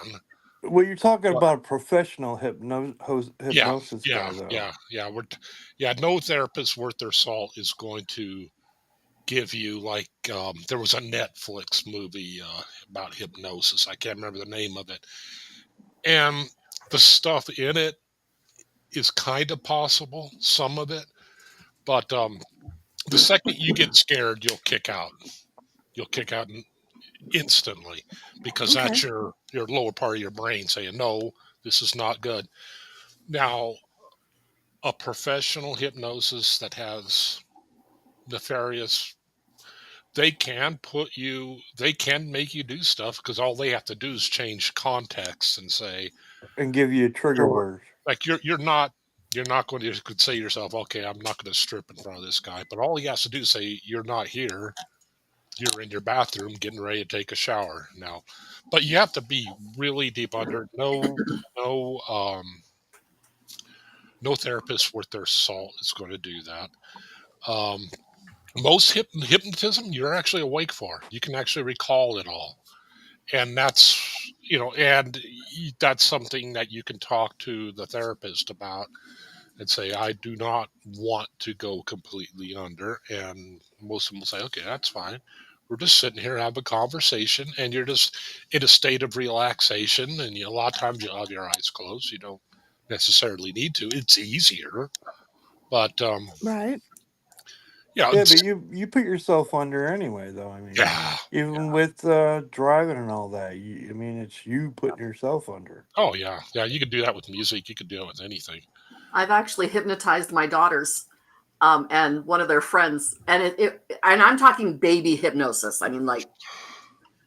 Well, you're talking But about a professional yeah, hypnosis yeah, guy, though. yeah, yeah. Yeah. No therapist worth their salt is going to give you like there was a Netflix movie about hypnosis. I can't remember the name of it, and the stuff in it is kind of possible, some of it, but the second you get scared, you'll kick out. You'll kick out instantly because Okay. that's your lower part of your brain saying no, this is not good. Now, a professional hypnosis that has nefarious, they can make you do stuff because all they have to do is change context and say, And give you a trigger sure, word. like you're not going to could say to yourself, okay, I'm not going to strip in front of this guy, but all he has to do is say you're not here, you're in your bathroom getting ready to take a shower now. But you have to be really deep under. No no therapist worth their salt is going to do that. um, Most hypnotism you're actually awake for, you can actually recall it all, and that's something that you can talk to the therapist about and say, I do not want to go completely under. And most of them will say, okay, that's fine. We're just sitting here having a conversation, and you're just in a state of relaxation. And a lot of times you'll have your eyes closed. You don't necessarily need to. It's easier, but Right. yeah, Yeah, but you put yourself under anyway, though. I mean, yeah. even with driving and all that, I mean, it's you putting yourself under. Oh yeah, yeah. You could do that with music. You could do it with anything. I've actually hypnotized my daughters and one of their friends, and and I'm talking baby hypnosis. I mean, like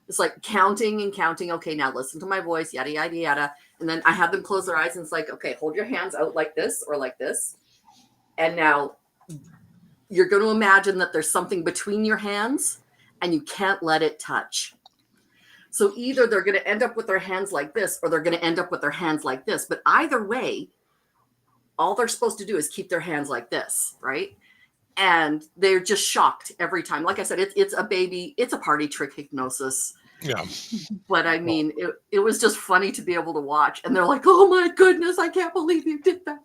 it's like counting and counting. Okay, now listen to my voice, yada yada yada, and then I have them close their eyes, and it's like, okay, hold your hands out like this or like this, and now you're going to imagine that there's something between your hands, and you can't let it touch. So either they're going to end up with their hands like this, or they're going to end up with their hands like this. But either way, all they're supposed to do is keep their hands like this, right? And they're just shocked every time. Like I said, it's a party trick hypnosis. Yeah. But I mean, it was just funny to be able to watch. And they're like, oh my goodness, I can't believe you did that.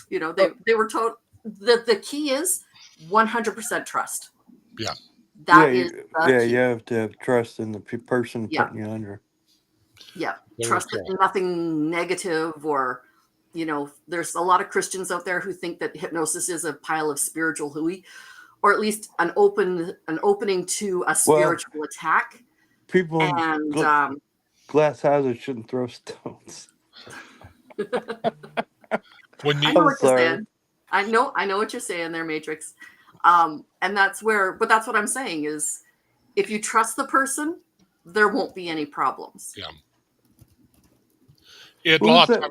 You know, they were told that the key is 100% trust. Yeah. That is the key. you have to have trust in the person Yeah. putting you under. Yeah. Very Trust true. that nothing negative or, you know, there's a lot of Christians out there who think that hypnosis is a pile of spiritual hooey, or at least an opening to a spiritual attack. People in And glass houses shouldn't throw stones. When I you know I'm what you're sorry. saying. I know what you're saying there, Matrix. And that's what I'm saying is if you trust the person, there won't be any problems. yeah, What was that?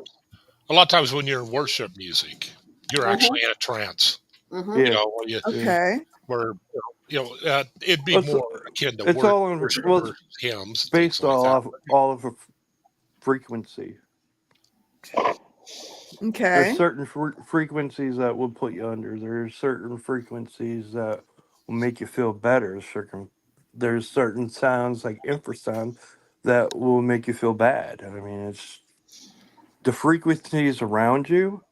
a lot of times when you're in worship music, you're actually in a trance. Mm-hmm. You Yeah, know, where you Okay. where it'd be Well, it's, more akin to it's all in, worship well, or hymns, it's things based like that. all of a frequency. Okay. There's certain frequencies that will put you under. There's certain frequencies that will make you feel better. There's certain sounds like infrasound that will make you feel bad. I mean, it's the frequencies around you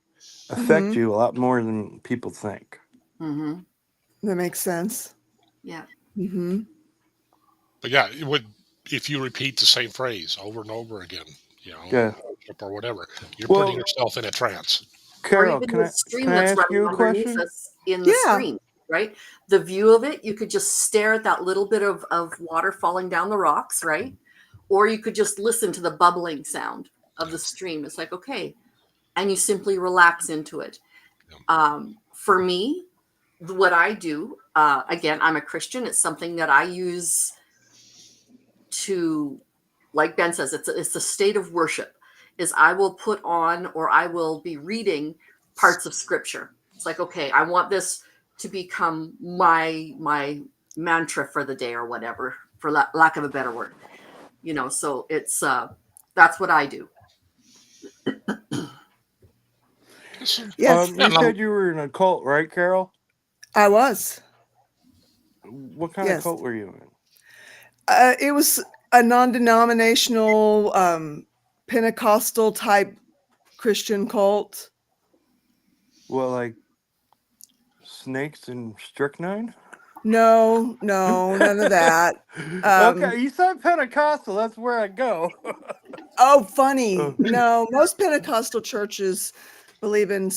affect Mm-hmm. you a lot more than people think. Mm-hmm. That makes sense. Yeah. Mm-hmm. But yeah, it would if you repeat the same phrase over and over again, Yeah. worship or whatever, you're putting Well, yourself in a trance. Or Carol, even the stream can I that's ask running you a underneath question? us in the Yeah. screen, right? The view of it, you could just stare at that little bit of water falling down the rocks, right? Or you could just listen to the bubbling sound of the stream. It's like, okay. And you simply relax into it. For me, what I do, again, I'm a Christian. It's something that I use to, like Ben says, it's a state of worship. Is I will put on or I will be reading parts of scripture. It's like, okay, I want this to become my mantra for the day or whatever, for lack of a better word. You know, so it's that's what I do. Yes, You said you were in a cult, right, Carol? I was. What kind of Yes. cult were you in? It was a non-denominational Pentecostal type Christian cult. Well, like snakes and strychnine? No, none of that. Okay, you said Pentecostal. That's where I go. Oh, funny. Oh. No, most Pentecostal churches believe in,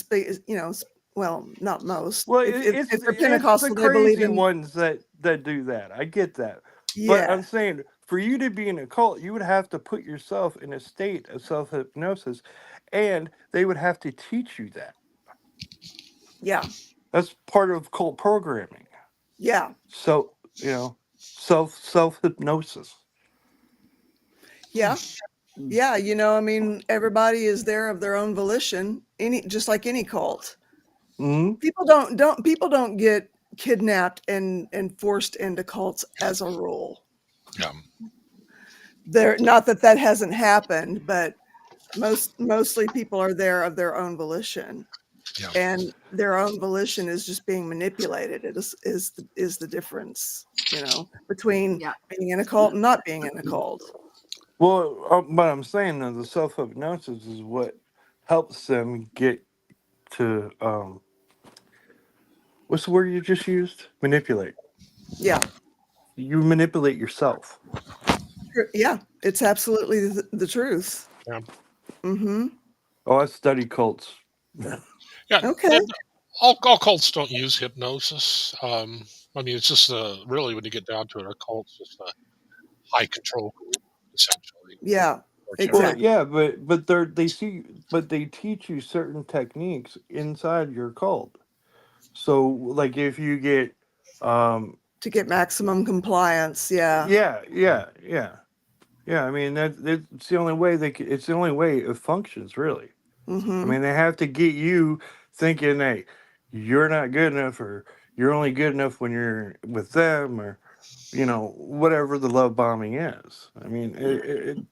well, not most. Well, If it's they're the Pentecostal, they believe crazy in, ones that do that. I get that, but yeah, I'm saying for you to be in a cult, you would have to put yourself in a state of self hypnosis, and they would have to teach you that. yeah, That's part of cult programming. yeah, So self hypnosis. yeah, yeah. I mean, everybody is there of their own volition. Just like any cult. Hmm. People don't get kidnapped and forced into cults as a rule. Yeah. Not that hasn't happened, but mostly people are there of their own volition, Yeah. and their own volition is just being manipulated. It is the difference, between being in a cult and not being in a cult. Well, but I'm saying though, the self hypnosis is what helps them get to what's the word you just used? Manipulate. Yeah, You manipulate yourself. yeah, it's absolutely the truth. Yeah. Mm-hmm. Oh, I study cults. Yeah. Okay. All cults don't use hypnosis. I mean, it's just really when you get down to it, a cult's just a high control group, essentially. Yeah, Or Well, exactly. yeah, but they teach you certain techniques inside your cult. So, like, if you get, To get maximum compliance. Yeah. yeah. I mean, it's the only way it's the only way it functions, really. I Mm-hmm. mean, they have to get you thinking, hey, you're not good enough, or you're only good enough when you're with them, or whatever the love bombing is. I mean,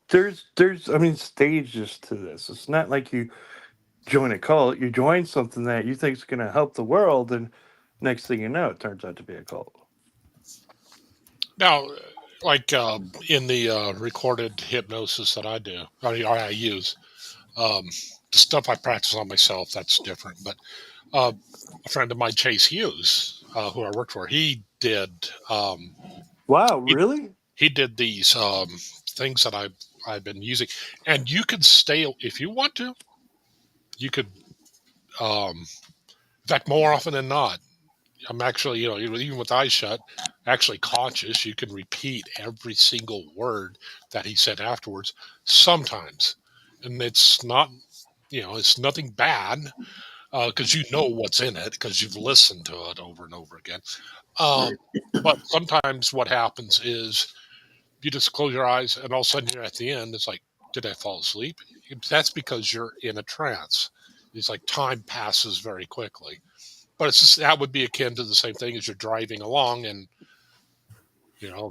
there's I mean stages to this. It's not like you join a cult. You join something that you think is going to help the world, and next thing you know, it turns out to be a cult. Now, like in the recorded hypnosis that I do, or I use, the stuff I practice on myself, that's different. But a friend of mine, Chase Hughes, who I worked for, Wow, he, really? he did these things that I've been using, and you could stay if you want to. You could, in fact, more often than not. I'm actually, even with eyes shut, actually conscious. You can repeat every single word that he said afterwards sometimes. And it's not, it's nothing bad because you know what's in it because you've listened to it over and over again. Um, but sometimes what happens is you just close your eyes and all of a sudden you're at the end. It's like, did I fall asleep? That's because you're in a trance. It's like time passes very quickly. But it's just, that would be akin to the same thing as you're driving along and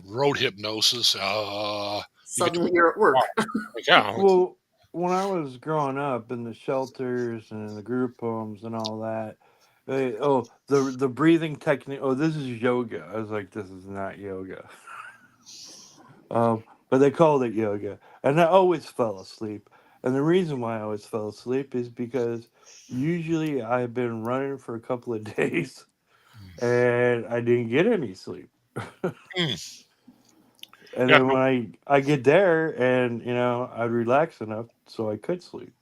road hypnosis. You get to Suddenly you're at work. like, yeah, Well, when I was growing up in the shelters and in the group homes and all that, the breathing technique. Oh, this is yoga. I was like, this is not yoga. But they called it yoga, and I always fell asleep. And the reason why I always fell asleep is because usually I've been running for a couple of days, and I didn't get any sleep. mm, And yeah, then no, when I get there, and I'd relax enough so I could sleep.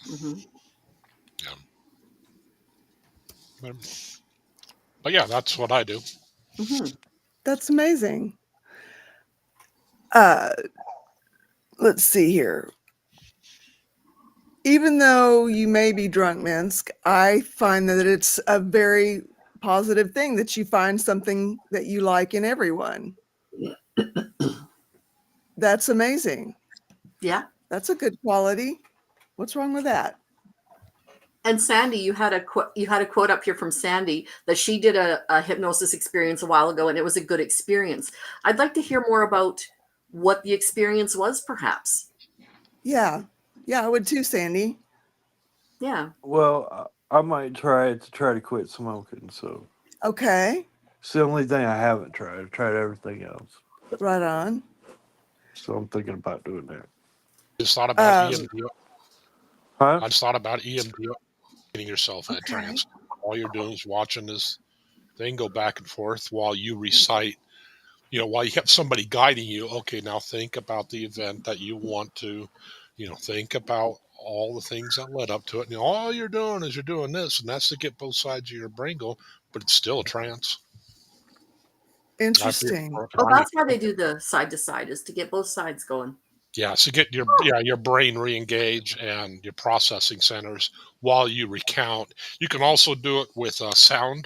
Hmm. yeah. But yeah, that's what I do. Hmm. That's amazing. Uh, let's see here. Even though you may be drunk, Minsk, I find that it's a very positive thing that you find something that you like in everyone. That's amazing. Yeah. That's a good quality. What's wrong with that? And Sandy, you had a quote up here from Sandy that she did a hypnosis experience a while ago, and it was a good experience. I'd like to hear more about what the experience was, perhaps. Yeah. Yeah, I would too, Sandy. Yeah. Well, I might try to quit smoking. So Okay. it's the only thing I haven't tried. I've tried everything else, Right on. so I'm thinking about doing that. Just thought about Um, EMDR. Huh? I just thought about EMDR, getting yourself in a okay. trance. All you're doing is watching this thing go back and forth while you recite. While you have somebody guiding you. Okay, now think about the event that you want to. Think about all the things that led up to it. And all you're doing is you're doing this, and that's to get both sides of your brain going. But it's still a trance. After Interesting. Oh, time, that's why they do the side to side, is to get both sides going. yeah, so get your brain re-engaged and your processing centers while you recount. You can also do it with sound,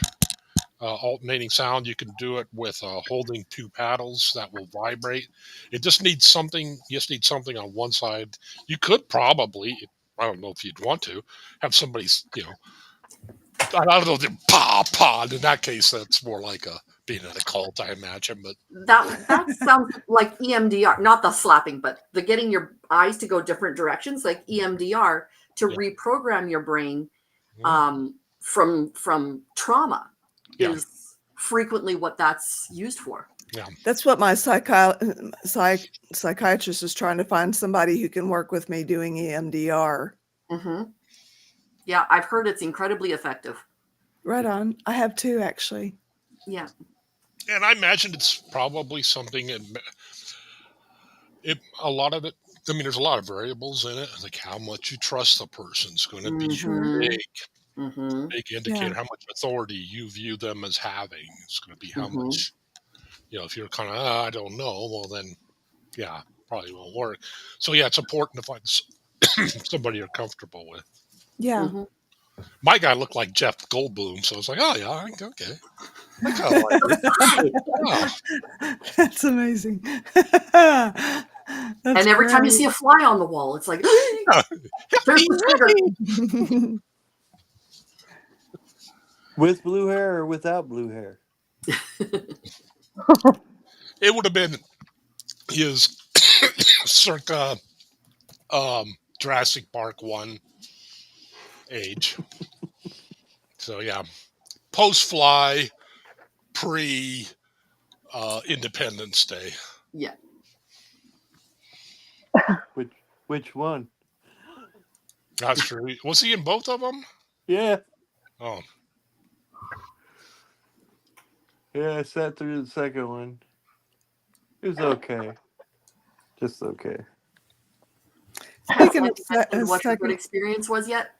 alternating sound. You can do it with holding two paddles that will vibrate. It just needs something. You just need something on one side. You could probably, I don't know if you'd want to, have somebody's, I don't know, pa pa. In that case, that's more like being in a cult, I imagine. But That sounds like EMDR, not the slapping, but the getting your eyes to go different directions, like EMDR, to yeah, reprogram your brain mm, from trauma yeah, is frequently what that's used for. yeah. That's what my psychiatrist is trying to find somebody who can work with me doing EMDR. Hmm. Yeah, I've heard it's incredibly effective. Right on. I have two, actually. Yeah. And I imagine it's probably something. A lot of it. I mean, there's a lot of variables in it. Like how much you trust the person's going to be Sure. Hmm. big, Hmm. big Yeah. indicator. How much authority you view them as having. It's going to be how Hmm. much. If you're kind of I don't know, well then, yeah, probably won't work. So yeah, it's important to find somebody you're comfortable with. Yeah. Hmm. My guy looked like Jeff Goldblum, so I was like, oh yeah, okay, I kind of like it. Right. Yeah. That's amazing. That's And every time you great. see a fly on the wall, it's like, there's the trigger. With blue hair or without blue hair? It would have been his circa Jurassic Park 1 age. So yeah, post fly, pre Independence Day. Yeah. Which one? That's true. Was he in both of them? Yeah. Oh, Yeah, I sat through the second one. It was okay. Just okay. Speaking Has of Sandy mentioned what her good second, experience was yet?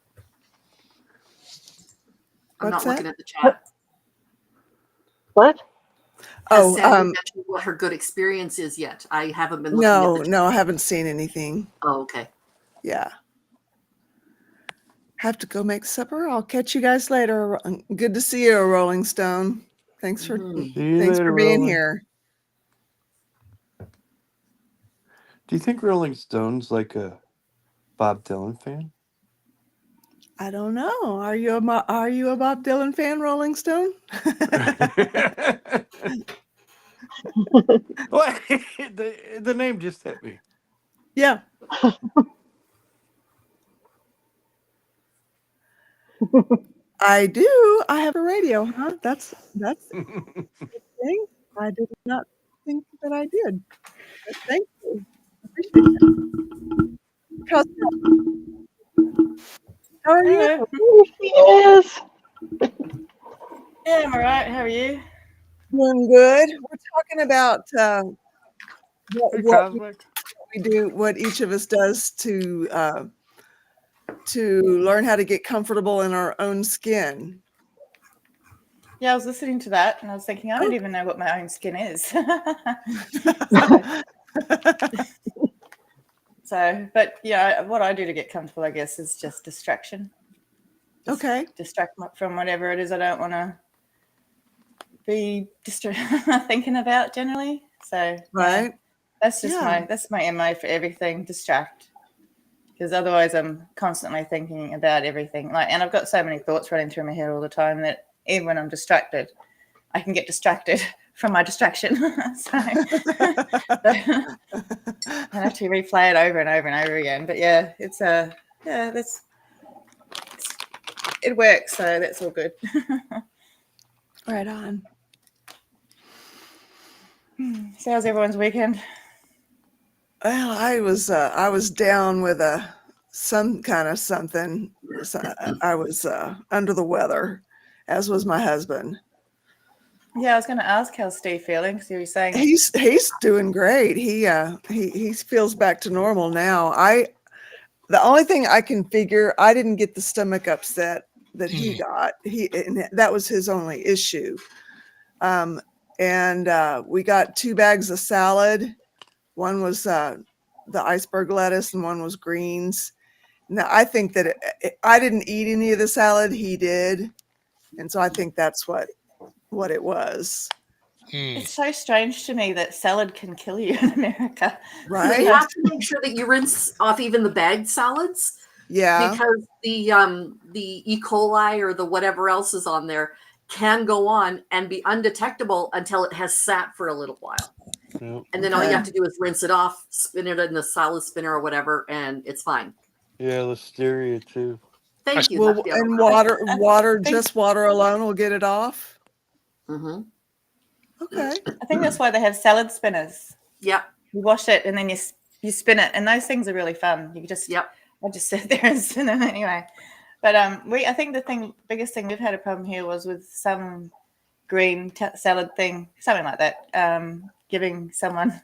I'm what's not looking that? at the chat. What? Has Oh, Sandy mentioned what her good experience is yet? I haven't been looking at the chat. no, I haven't seen anything. Oh, okay. Yeah. Have to go make supper. I'll catch you guys later. Good to see you, Rolling Stone. Thanks for Mhm. See you thanks later, for being Roland. here. Do you think Rolling Stone's like a Bob Dylan fan? I don't know. Are you a Bob Dylan fan, Rolling Stone? What? The name just hit me. Yeah. I do. I have a radio, huh? That's the thing. I did not think that I did. But thank you. I appreciate that. How are you? Hello. There she is. Yeah, I'm alright. How are you? Doing good. We're talking about Hey, what Cosmic. we do, what each of us does to learn how to get comfortable in our own skin. Yeah, I was listening to that and I was thinking, I don't Oh. even know what my own skin is. So, but yeah, what I do to get comfortable, I guess, is just distraction. Just Okay. distract from whatever it is I don't want to be thinking about generally. So, Right. yeah, that's just Yeah. that's my MO for everything. Distract. Because otherwise I'm constantly thinking about everything. And I've got so many thoughts running through my head all the time that even when I'm distracted, I can get distracted from my distraction. So I have to replay it over and over and over again. But yeah, it works, so that's all good. Right on. So how's everyone's weekend? Well, I was down with some kind of something. So I was under the weather, as was my husband. Yeah, I was going to ask how's Steve feeling because you were saying He's doing great. He feels back to normal now. The only thing I can figure, I didn't get the stomach upset that he got. And that was his only issue. And we got 2 bags of salad. One was the iceberg lettuce and one was greens. Now, I think that I didn't eat any of the salad. He did. And so I think that's what it was. it's so strange to me that salad can kill you in America. Right? You have to make sure that you rinse off even the bagged salads. Yeah. Because the E. coli or the whatever else is on there can go on and be undetectable until it has sat for a little while. Yep. And then all you Okay. have to do is rinse it off, spin it in the salad spinner or whatever, and it's fine. Yeah, listeria too. Thank you. Well, That's the and other water, just water alone will get it off. Mm-hmm. Okay. I think that's why they have salad spinners. Yep. You wash it and then you spin it, and those things are really fun. You just I just sit there and spin them anyway. But I think the biggest thing we've had a problem here was with some green salad thing, something like that, giving someone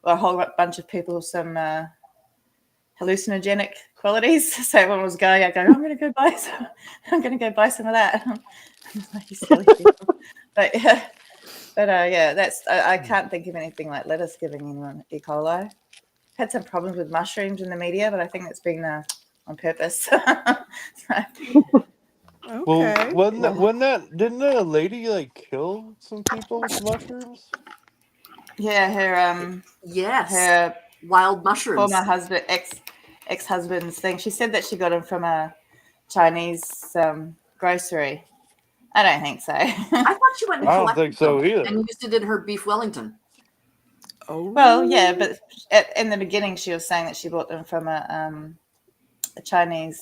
or a whole bunch of people some hallucinogenic qualities. So everyone was going, I'm going to go buy some. I'm going to go buy some of that. You silly people. But yeah. But yeah, that's I can't think of anything like lettuce giving anyone E. coli. Had some problems with mushrooms in the media, but I think that's been on purpose. Okay. Well, didn't a lady like kill some people with mushrooms? Yeah, her Yes. her Wild mushrooms. former husband, ex-husband's thing. She said that she got them from a Chinese grocery. I don't think so. I thought she went and I don't collected think so them either. and used it in her beef Wellington. Oh. Well, yeah, but in the beginning, she was saying that she bought them from a Chinese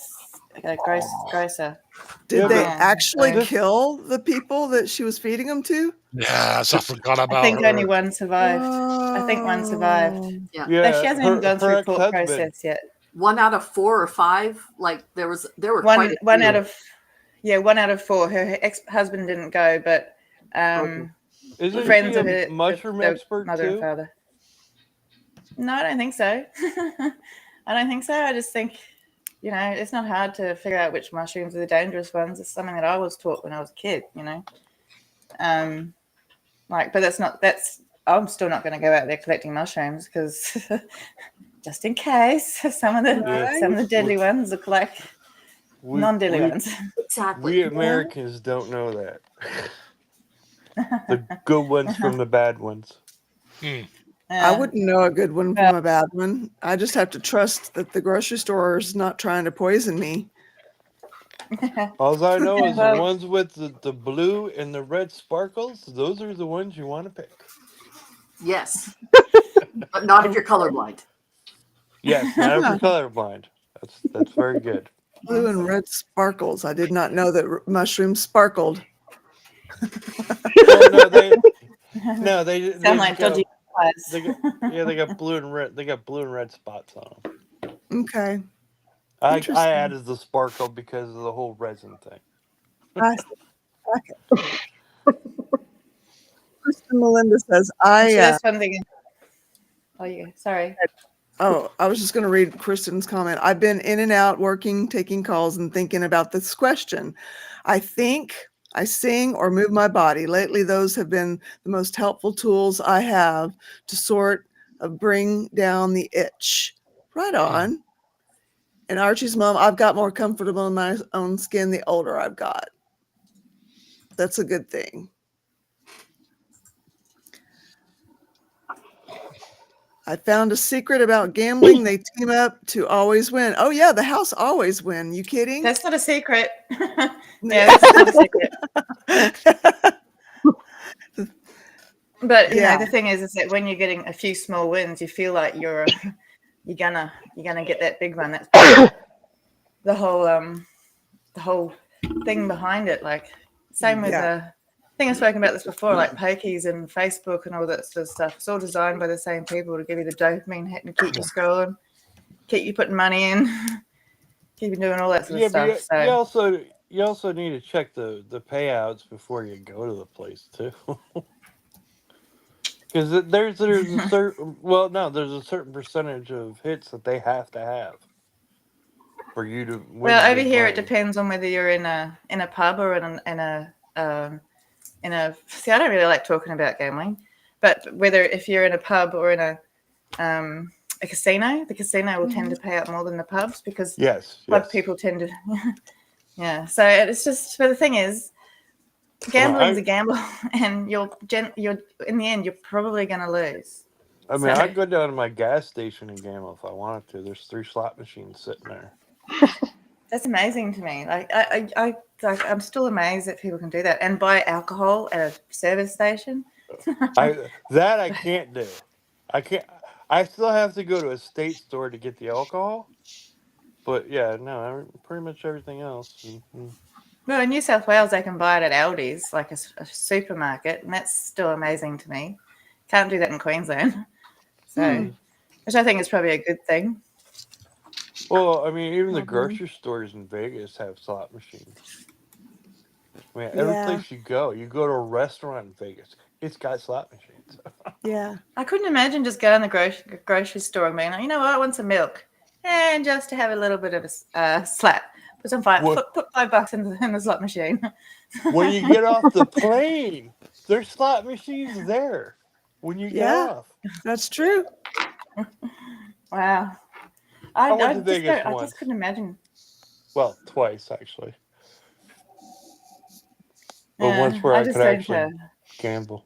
grocer. Did they Yeah. actually So- kill the people that she was feeding them to? Yes, I forgot I about think only her. one survived. I think one survived. Oh, Yeah. No, she Yeah, hasn't even gone her through court ex-husband. process yet. 1 out of 4 or 5. Like there were quite One a one few. out of 1 out of 4. Her ex-husband didn't go, but Okay. Isn't friends she of a her, mushroom the expert mother and too? father. No, I don't think so. I don't think so. I just think, it's not hard to figure out which mushrooms are the dangerous ones. It's something that I was taught when I was a kid, But I'm still not going to go out there collecting mushrooms because just in case some of Yeah, the deadly ones look like we non-deadly we ones. Exactly. we Americans don't know that. The good ones from the bad ones. Hmm. I wouldn't know a good one Well, from a bad one. I just have to trust that the grocery store is not trying to poison me. All I know is the well, ones with the blue and the red sparkles, those are the ones you want to pick. Yes. But not if you're colorblind. Yes, not if Huh. you're colorblind. That's very good. Blue and red sparkles. I did not know that mushrooms sparkled. Well, no, they sound like dodgy eyes. they got blue and red. They got blue and red spots on them. Okay. I Interesting. added the sparkle because of the whole resin thing. I okay. Kristen Melinda says, Actually, that's one thing. Oh, yeah. Sorry. I was just going to read Kristen's comment. I've been in and out working, taking calls, and thinking about this question. I think I sing or move my body. Lately, those have been the most helpful tools I have to sort of bring down the itch. Right on. And Archie's mom, I've got more comfortable in my own skin the older I've got. That's a good thing. I found a secret about gambling. They team up to always win. Oh yeah, the house always win. You kidding? That's not a secret. Yeah, that's not a secret. But the thing is that when you're getting a few small wins, you feel like you're gonna get that big one. That's the whole thing behind it. Like same with I think I've spoken about this before, like pokies and Facebook and all that sort of stuff. It's all designed by the same people to give you the dopamine hit and keep you scrolling, keep you putting money in, keep you doing all that sort of stuff. But you also need to check the payouts before you go to the place too. Because there's a certain there's a certain percentage of hits that they have to have for you to win. Well, over here money. it depends on whether you're in a pub or in a see, I don't really like talking about gambling, but if you're in a pub or in a casino, the casino will tend to pay out more than the pubs because pub people tend to So it's just, but the thing is, gambling's a gamble, and you're in the end you're probably going to lose. I mean, I'd go down to my gas station and gamble if I wanted to. There's 3 slot machines sitting there. That's amazing to me. Like I'm still amazed that people can do that and buy alcohol at a service station. I can't do. I can't. I still have to go to a state store to get the alcohol. But yeah, no, pretty much everything else. Mm-hmm. Well, in New South Wales, they can buy it at Aldi's, like a supermarket, and that's still amazing to me. Can't do that in Queensland, which I think is probably a good thing. Well, I mean, even the grocery stores in Vegas have slot machines. I mean, every place you go to a restaurant in Vegas, it's got slot machines. Yeah. I couldn't imagine just going to the grocery store and being like, you know what, I want some milk, and just to have a little bit of a slap. Put $5 in the slot machine. When you get off the plane, there's slot machines there. When you get off, that's true. Wow, I went to Vegas once. I just couldn't imagine. Well, twice actually, but once where I could actually gamble.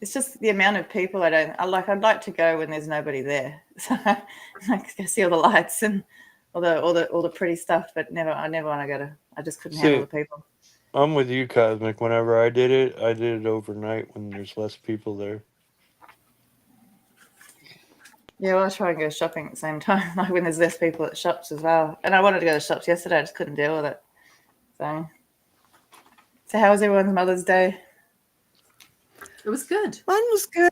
It's just the amount of people I'd like to go when there's nobody there, so I can see all the lights and all the pretty stuff, but I never want to go to. I just couldn't handle the people. I'm with you, Cosmic. Whenever I did it overnight when there's less people there. Yeah, well, I try and go shopping at the same time, like when there's less people at shops as well. And I wanted to go to shops yesterday, I just couldn't deal with it. So how was everyone's Mother's Day? It was good. Mine was good.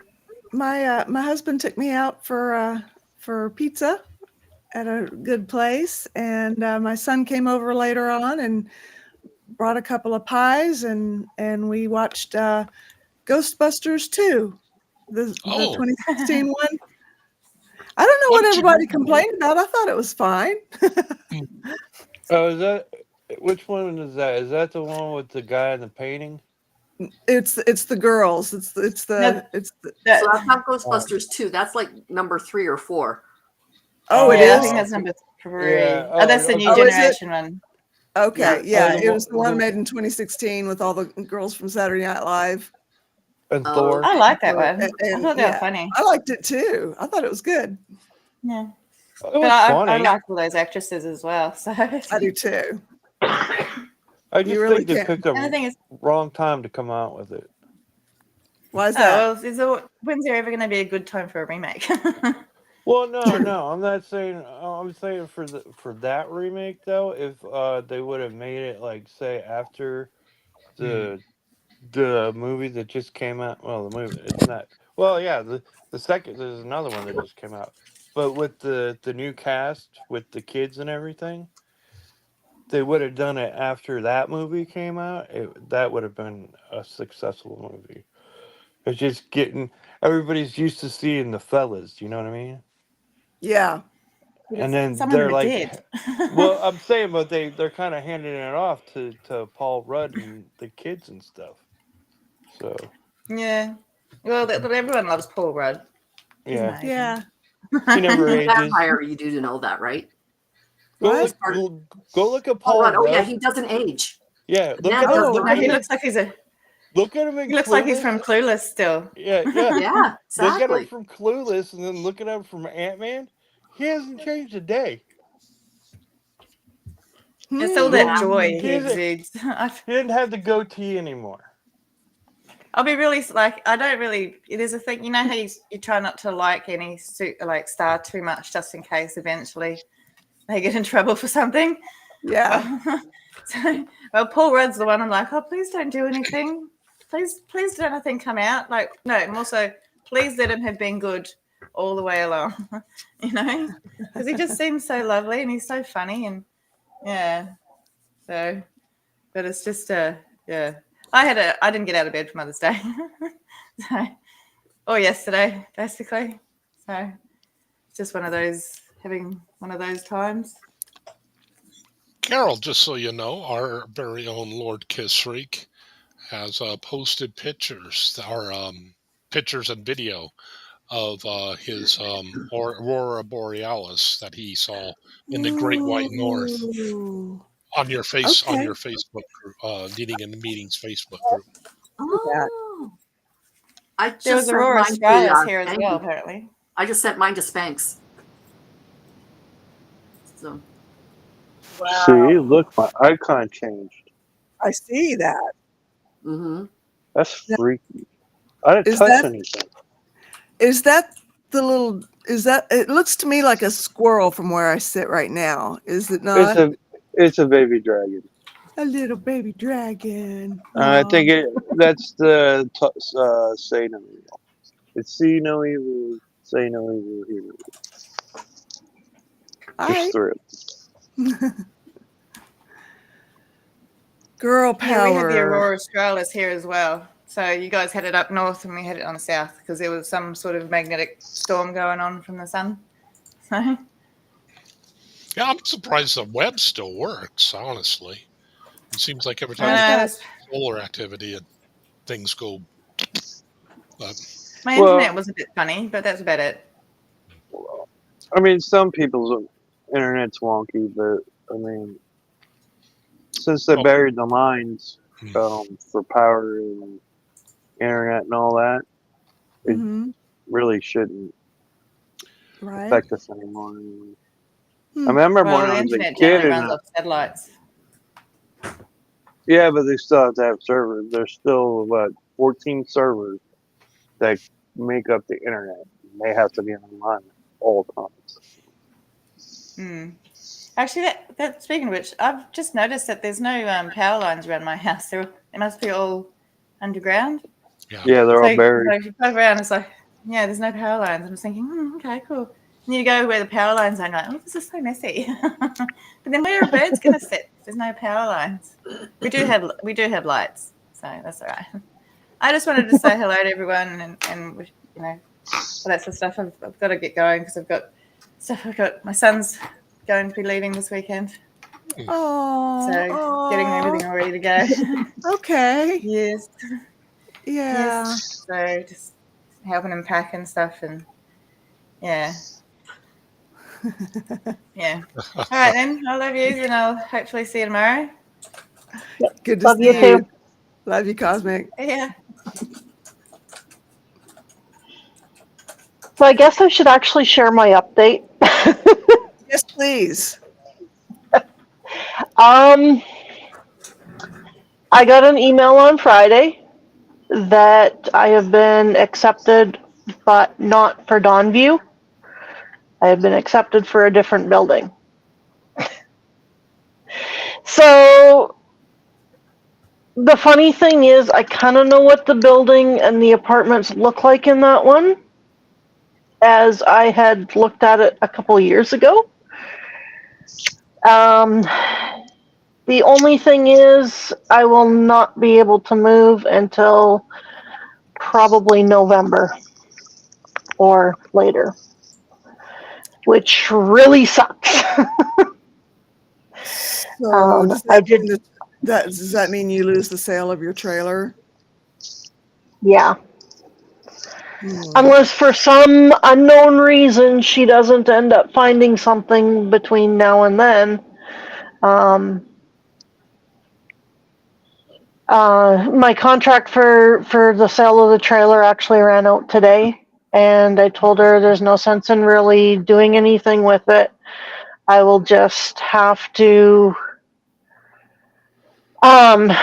My husband took me out for pizza at a good place, and my son came over later on and brought a couple of pies, and we watched Ghostbusters 2, the Oh, 2016 one. I don't know what what did you? everybody complained about. I thought it was fine. Oh, is that which one is that? Is that the one with the guy in the painting? It's the girls. It's No, the So that, that's not Oh, Ghostbusters 2. That's like number 3 or 4. oh, it yeah, I think is. that's oh, number 3. yeah. Oh, that's the new Oh, is it? generation one. Okay, Yeah. yeah, The it was the one one, made in 2016 with all the girls from Saturday Night Live. and Oh, Thor. I okay. like that So, one. I and thought they were yeah, funny. I liked it too. I thought it was good. Yeah, It but was I funny. like all those actresses as well. So, I do too. I You just really think they can't. picked and the the thing is, wrong time to come out with it. Why is oh that? well, when's there ever going to be a good time for a remake? Well, no, True. no, I'm not saying. I'm saying for that remake though, if they would have made it like say after Hmm. the movie that just came out. Well, the movie it's not. Well, yeah, the second there's another one that just came out, but with the new cast with the kids and everything, they would have done it after that movie came out. That would have been a successful movie. It's just getting everybody's used to seeing the fellas. You know what I mean? Yeah. And then Some of them they're are like, dead. well, I'm saying, but they're kind of handing it off to Paul Rudd and the kids and stuff. So Yeah. Well, everyone loves Paul Rudd. He's yeah, amazing. Yeah. he never He's a ages. vampire. You do know that, right? Go What? He's look, part of go look at Paul Paul Rudd. Oh yeah, Rudd. he doesn't age. Yeah, The look man at him. does Oh, Look not at No, he him. age. looks like Look at him he in looks like he's from Clueless. Clueless still. Yeah, yeah. Yeah, Look at him exactly. from Clueless, and then look at him from Ant Man. He hasn't changed a day. It's all that Yeah. joy Hmm. He he hasn't. exudes. He didn't have the goatee anymore. I'll be really like I don't really. There's a thing, you know how you try not to like any like star too much just in case eventually they get in trouble for something. Yeah. Well, well, Paul Rudd's the one. I'm like, oh, please don't do anything. Please don't nothing come out. Like, no, and also please let him have been good all the way along. You know, because he just seems so lovely and he's so funny and yeah. So, but it's just yeah. I didn't get out of bed for Mother's Day, so, or yesterday basically. So it's just having one of those times. Carol, just so you know, our very own Lord Kissreek has posted pictures, our pictures and video of his aurora borealis that he saw in the Great White North Ooh. on your Okay. Facebook group, Needing and Meetings Facebook group. Oh, I There just was sent Aurora mine to Australis here as well, Spanky. apparently. I just sent mine to Spanx. So See, Wow. look, my icon changed. I see that. That's Now, freaky. I didn't Is touch that anything. is that the little? Is that? It looks to me like a squirrel from where I sit right now. Is it It's not? a baby dragon. A little baby dragon. I Oh. think that's the say no evil. It's see no evil, say no evil, hear no evil. All Just right. through it. Girl Yeah, we had the power. Aurora Australis here as well. So you guys had it up north and we had it on the south because there was some sort of magnetic storm going on from the sun. So Yeah, I'm surprised the web still works, honestly. It seems like every Why time is you that? solar activity and things go. But my internet Well, was a bit funny, but that's about it. I mean, some people's internet's wonky, but I mean, since they oh, buried the lines hmm. for power and internet and all that, it Mm-hmm. really shouldn't Right. affect us anymore. I Hmm. remember when Well, the I was a internet kid, generally and runs off satellites. yeah, but they still have to have servers. There's still about 14 servers that make up the internet. They have to be online all times. Hmm. Actually, that speaking of which, I've just noticed that there's no power lines around my house. They must be all underground. Yeah. Yeah, they're all So buried. like, you drive around, it's like, yeah, there's no power lines. I'm just thinking, okay, cool. And you go where the power lines are, and you're like, oh, this is so messy. But then where are birds going to sit? There's no power lines. We do have lights, so that's all right. I just wanted to say hello to everyone, and you know, all that sort of stuff. I've got to get going because I've got stuff. My son's going to be leaving this weekend, Oh, so getting everything all ready to go. okay. Yes. Yeah. Yes. So just helping him pack and stuff, and yeah. Yeah. All right then. I love you, and I'll hopefully see you tomorrow. Good to Love you see too. you. Love you, Cosmic. Yeah. So I guess I should actually share my update. Yes, please. I got an email on Friday that I have been accepted, but not for Dawnview. I have been accepted for a different building. So the funny thing is, I kind of know what the building and the apartments look like in that one, as I had looked at it a couple of years ago. The only thing is, I will not be able to move until probably November or later, which really sucks. So does I that did, mean does that mean you lose the sale of your trailer? yeah. Hmm. Unless for some unknown reason she doesn't end up finding something between now and then. My contract for the sale of the trailer actually ran out today, and I told her there's no sense in really doing anything with it. I will just have to, I'll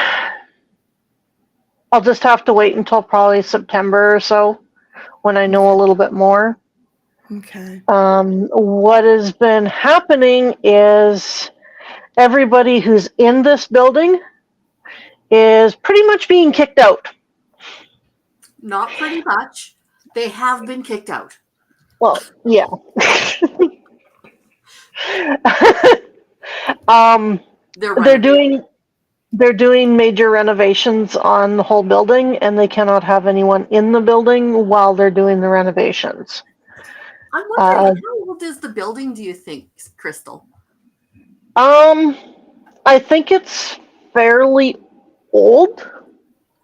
just have to wait until probably September or so when I know a little bit more. Okay. What has been happening is everybody who's in this building is pretty much being kicked out. Not pretty much. They have been kicked out. Well, yeah. They're they're renovating. doing major renovations on the whole building, and they cannot have anyone in the building while they're doing the renovations. I'm wondering, how old is the building, do you think, Crystal? I think it's fairly old.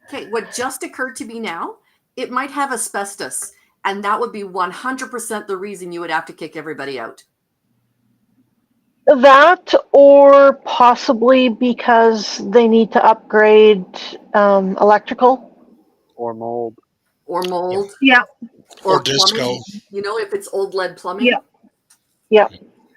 Okay, what just occurred to me now, it might have asbestos, and that would be 100% the reason you would have to kick everybody out. That, or possibly because they need to upgrade electrical. Or mold. Or mold. Yeah. Or disco. plumbing. You know, if it's old lead plumbing. Yeah. Yeah.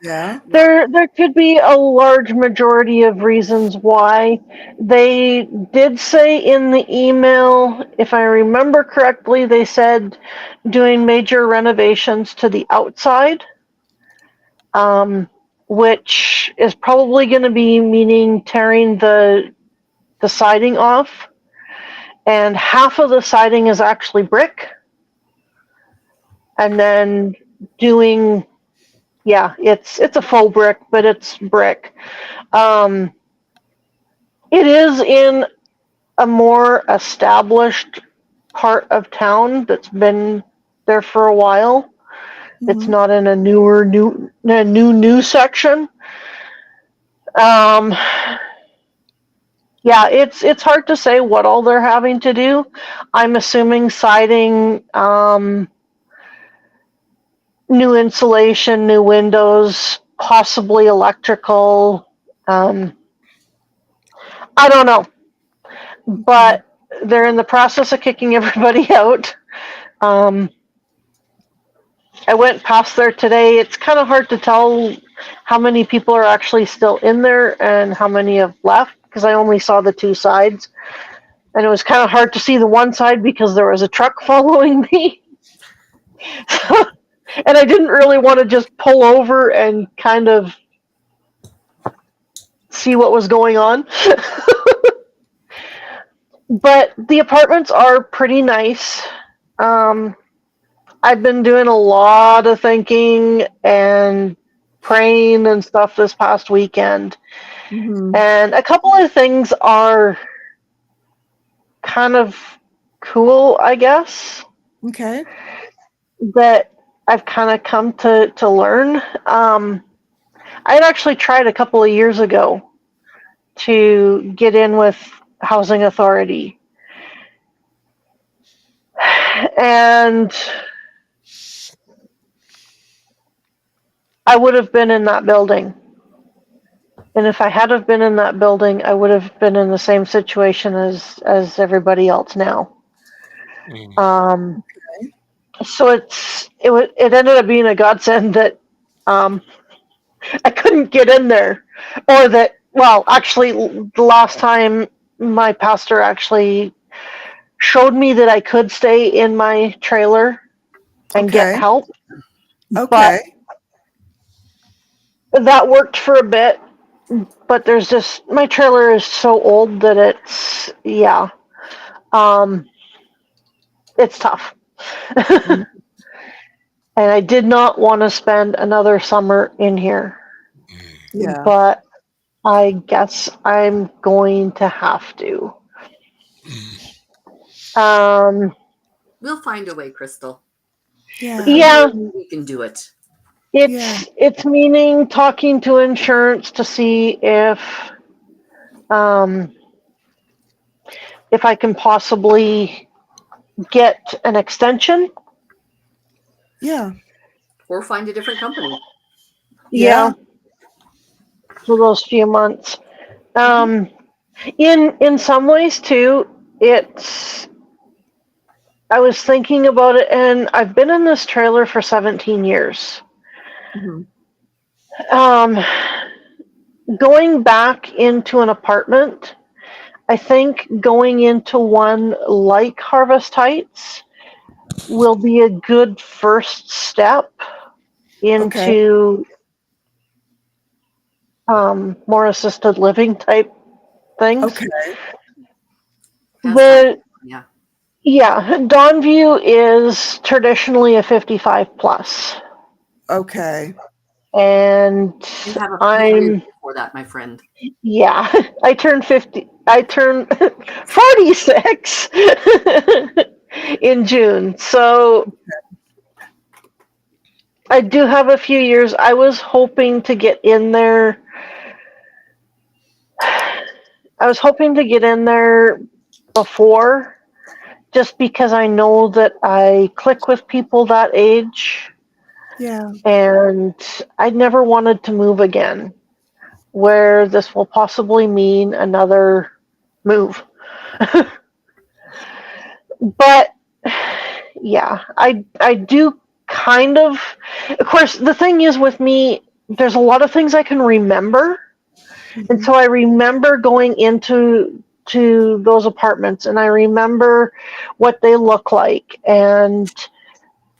Yeah. There could be a large majority of reasons why. They did say in the email, if I remember correctly, they said doing major renovations to the outside, which is probably going to be meaning tearing the siding off. And half of the siding is actually brick. And then doing, yeah, it's a faux brick, but it's brick. It is in a more established part of town that's been there for a while. It's not in a new section. Yeah, it's hard to say what all they're having to do. I'm assuming siding, new insulation, new windows, possibly electrical. I don't know, but they're in the process of kicking everybody out. I went past there today. It's kind of hard to tell how many people are actually still in there and how many have left because I only saw the two sides. And it was kind of hard to see the one side because there was a truck following me. And I didn't really want to just pull over and kind of see what was going on. But the apartments are pretty nice. I've been doing a lot of thinking and praying and stuff this past weekend. Mhm. And a couple of things are kind of cool, I guess, Okay. that I've kind of come to learn. I had actually tried a couple of years ago to get in with Housing Authority. And I would have been in that building. And if I had have been in that building, I would have been in the same situation as everybody else now. Mm. So it ended up being a godsend that I couldn't get in there, or that, well, actually, the last time my pastor actually showed me that I could stay in my trailer and get Okay. help, but Okay. that worked for a bit. But there's just, my trailer is so old that it's tough. Mhm. And I did not want to spend another summer in here, Mm. Yeah. but I guess I'm going to have to. Mm. Um, We'll find a way, Crystal. Yeah. yeah, We can do it. Yeah. it's meaning talking to insurance to see um, if I can possibly get an extension. Yeah. Or find a different company. Yeah, for those few months. Mhm. In some ways too, it's. I was thinking about it, and I've been in this trailer for 17 years. Mhm. Um, Going back into an apartment, I think going into one like Harvest Heights will be a good first step Okay. into more assisted living type things. Okay. Has that? The Yeah. Yeah, Dawnview is traditionally a 55 plus, Okay. and You have a few years I'm before that, my friend. yeah, I turned 50. I turned 46 in June, so I do have a few years. I was hoping to get in there. I was hoping to get in there before, just because I know that I click with people that age, Yeah. and I never wanted to move again, where this will possibly mean another move. But yeah, I do kind of course, the thing is with me, there's a lot of things I can remember. And Mhm. so I remember going into those apartments, and I remember what they look like, and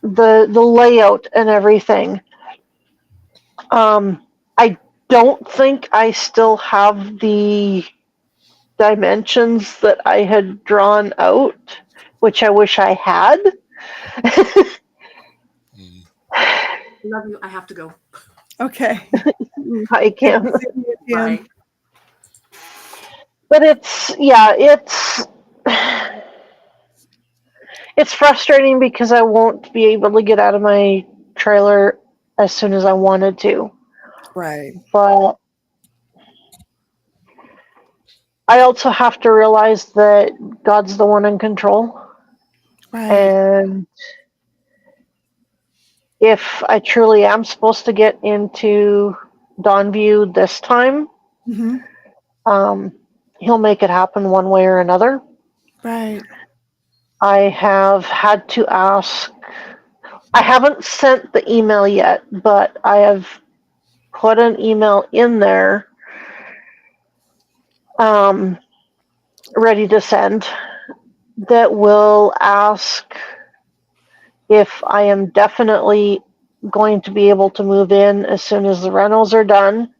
the layout and everything. I don't think I still have the dimensions that I had drawn out, which I wish I had. Mm. Love you. I have to go. Okay. I Good can. to see you again. Bye. But it's frustrating because I won't be able to get out of my trailer as soon as I wanted to. Right. But I also have to realize that God's the one in control. Right. And if I truly am supposed to get into Dawnview this time, Mhm. um, he'll make it happen one way or another. Right. I have had to ask. I haven't sent the email yet, but I have put an email in there, um, ready to send, that will ask if I am definitely going to be able to move in as soon as the rentals are done,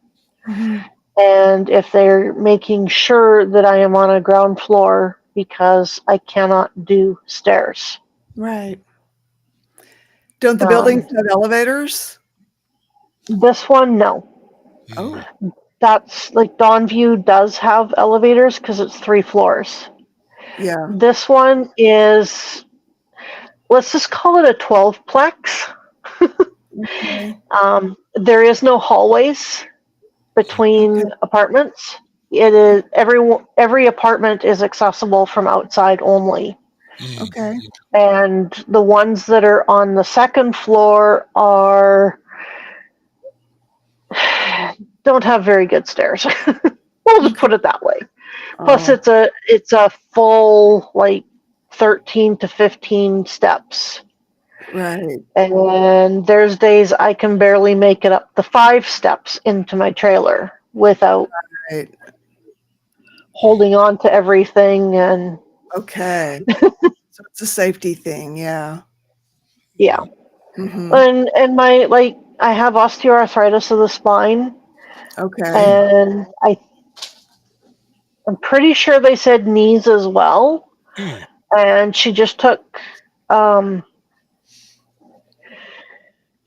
Mhm. and if they're making sure that I am on a ground floor because I cannot do stairs. Right. Don't the buildings Um, have elevators? this one, no. Oh, That's like Dawnview does have elevators because it's 3 floors. yeah. This one is, let's just call it a 12-plex. Okay. There is no hallways between Okay. apartments. It is every apartment is accessible from outside only. Okay. And the ones that are on the second floor are don't have very good stairs. We'll just put it that way. Plus, Oh, it's a full like 13 to 15 steps, right. and there's days I can barely make it up the 5 steps into my trailer without Right. holding on to everything. And Okay. So it's a safety thing. Yeah. yeah, Mm-hmm. and my like I have osteoarthritis of the spine, Okay. and I'm pretty sure they said knees as well. And um,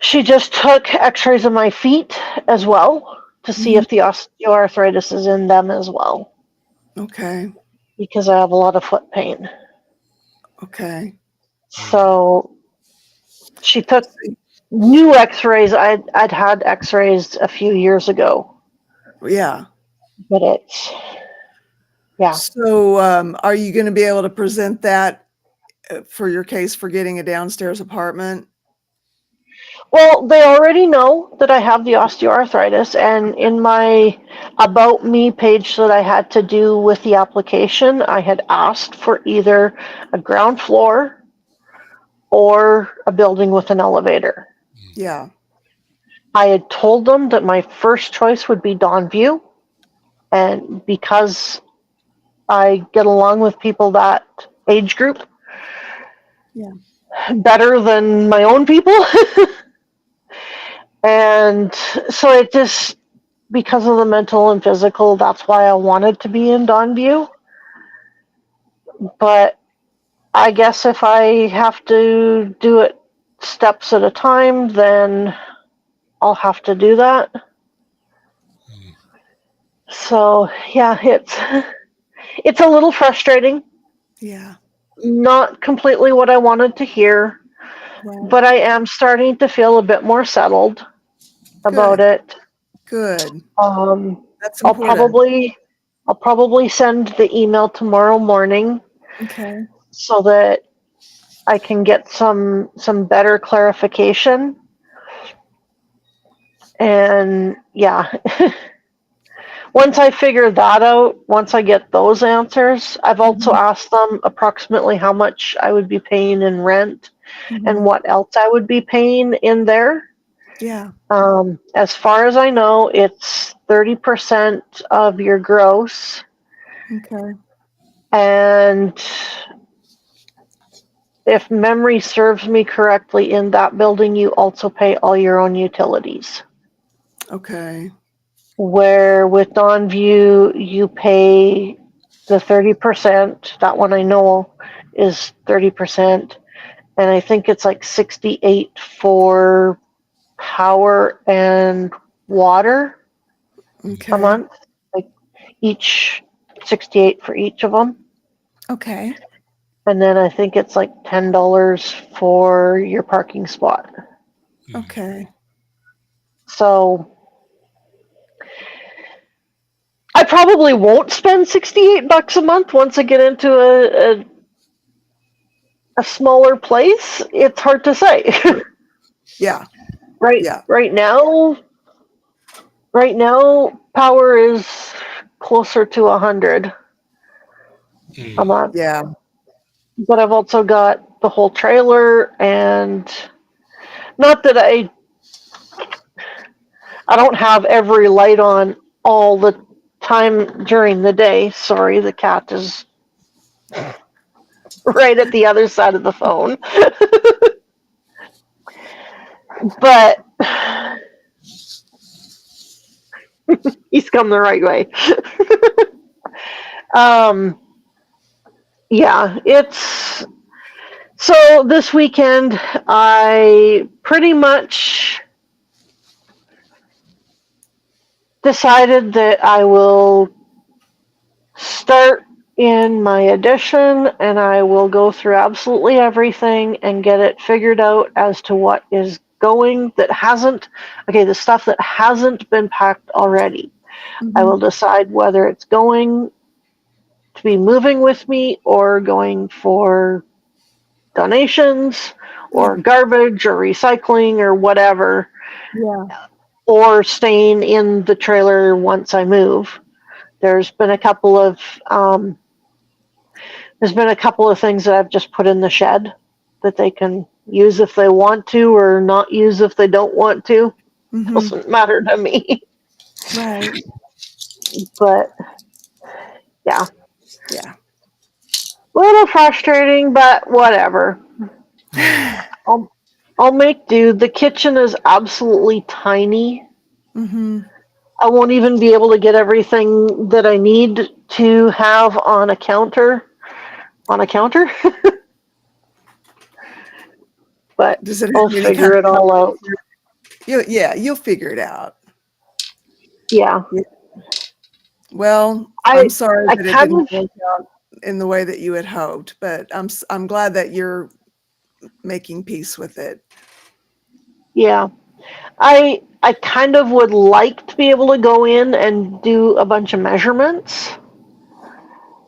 she just took X-rays of my feet as well to see Mm-hmm. if the osteoarthritis is in them as well, Okay. because I have a lot of foot pain. Okay. So she took new X-rays. I'd had X-rays a few years ago, Yeah. but it's yeah. So, are you going to be able to present that for your case for getting a downstairs apartment? Well, they already know that I have the osteoarthritis, and in my About Me page that I had to do with the application, I had asked for either a ground floor or a building with an elevator. Yeah. I had told them that my first choice would be Dawnview, and because I get along with people that age group Yeah. better than my own people. And so it just, because of the mental and physical, that's why I wanted to be in Dawnview. But I guess if I have to do it steps at a time, then I'll have to do that. So yeah, it's a little frustrating. Yeah. Not completely what I wanted to hear, Right. but I am starting to feel a bit more settled about Good. it. Good. That's I'll important. probably send the email tomorrow morning Okay. so that I can get some better clarification. And yeah, once I figure that out, once I get those answers, I've also asked them approximately how much I would be paying in rent and Mm-hmm. what else I would be paying in there. Yeah. As far as I know, it's 30% of your gross, Okay. and if memory serves me correctly, in that building you also pay all your own utilities. Okay. Where with Dawnview you pay the 30%. That one I know is 30%, and I think it's like 68 for power and water a Okay. month, like each 68 for each of them. Okay. And then I think it's like $10 for your parking spot. Okay. So I probably won't spend $68 a month once I get into a smaller place. It's hard to say. Yeah. right Yeah. right now power is closer to 100 a month. Yeah. But I've also got the whole trailer, and not that I don't have every light on all the time during the day. Sorry, the cat is right at the other side of the phone. But he's come the right way. um, Yeah, it's so this weekend I pretty much decided that I will start in my addition and I will go through absolutely everything and get it figured out as to what is going that hasn't, okay, the stuff that hasn't been packed already. I will decide whether it's going to be moving with me or going for donations or garbage or recycling or whatever, Yeah. or staying in the trailer once I move. There's been a couple of things that I've just put in the shed that they can use if they want to or not use if they don't want to. Doesn't matter to me. Right. But yeah, Yeah. a little frustrating, but whatever. I'll make do. The kitchen is absolutely tiny. I won't even be able to get everything that I need to have on a counter. But Does it I'll have any figure kind it all out. You'll figure it out. Yeah. Well, I I'm sorry I that it kind didn't of work out in the way that you had hoped, but I'm glad that you're making peace with it. yeah. I kind of would like to be able to go in and do a bunch of measurements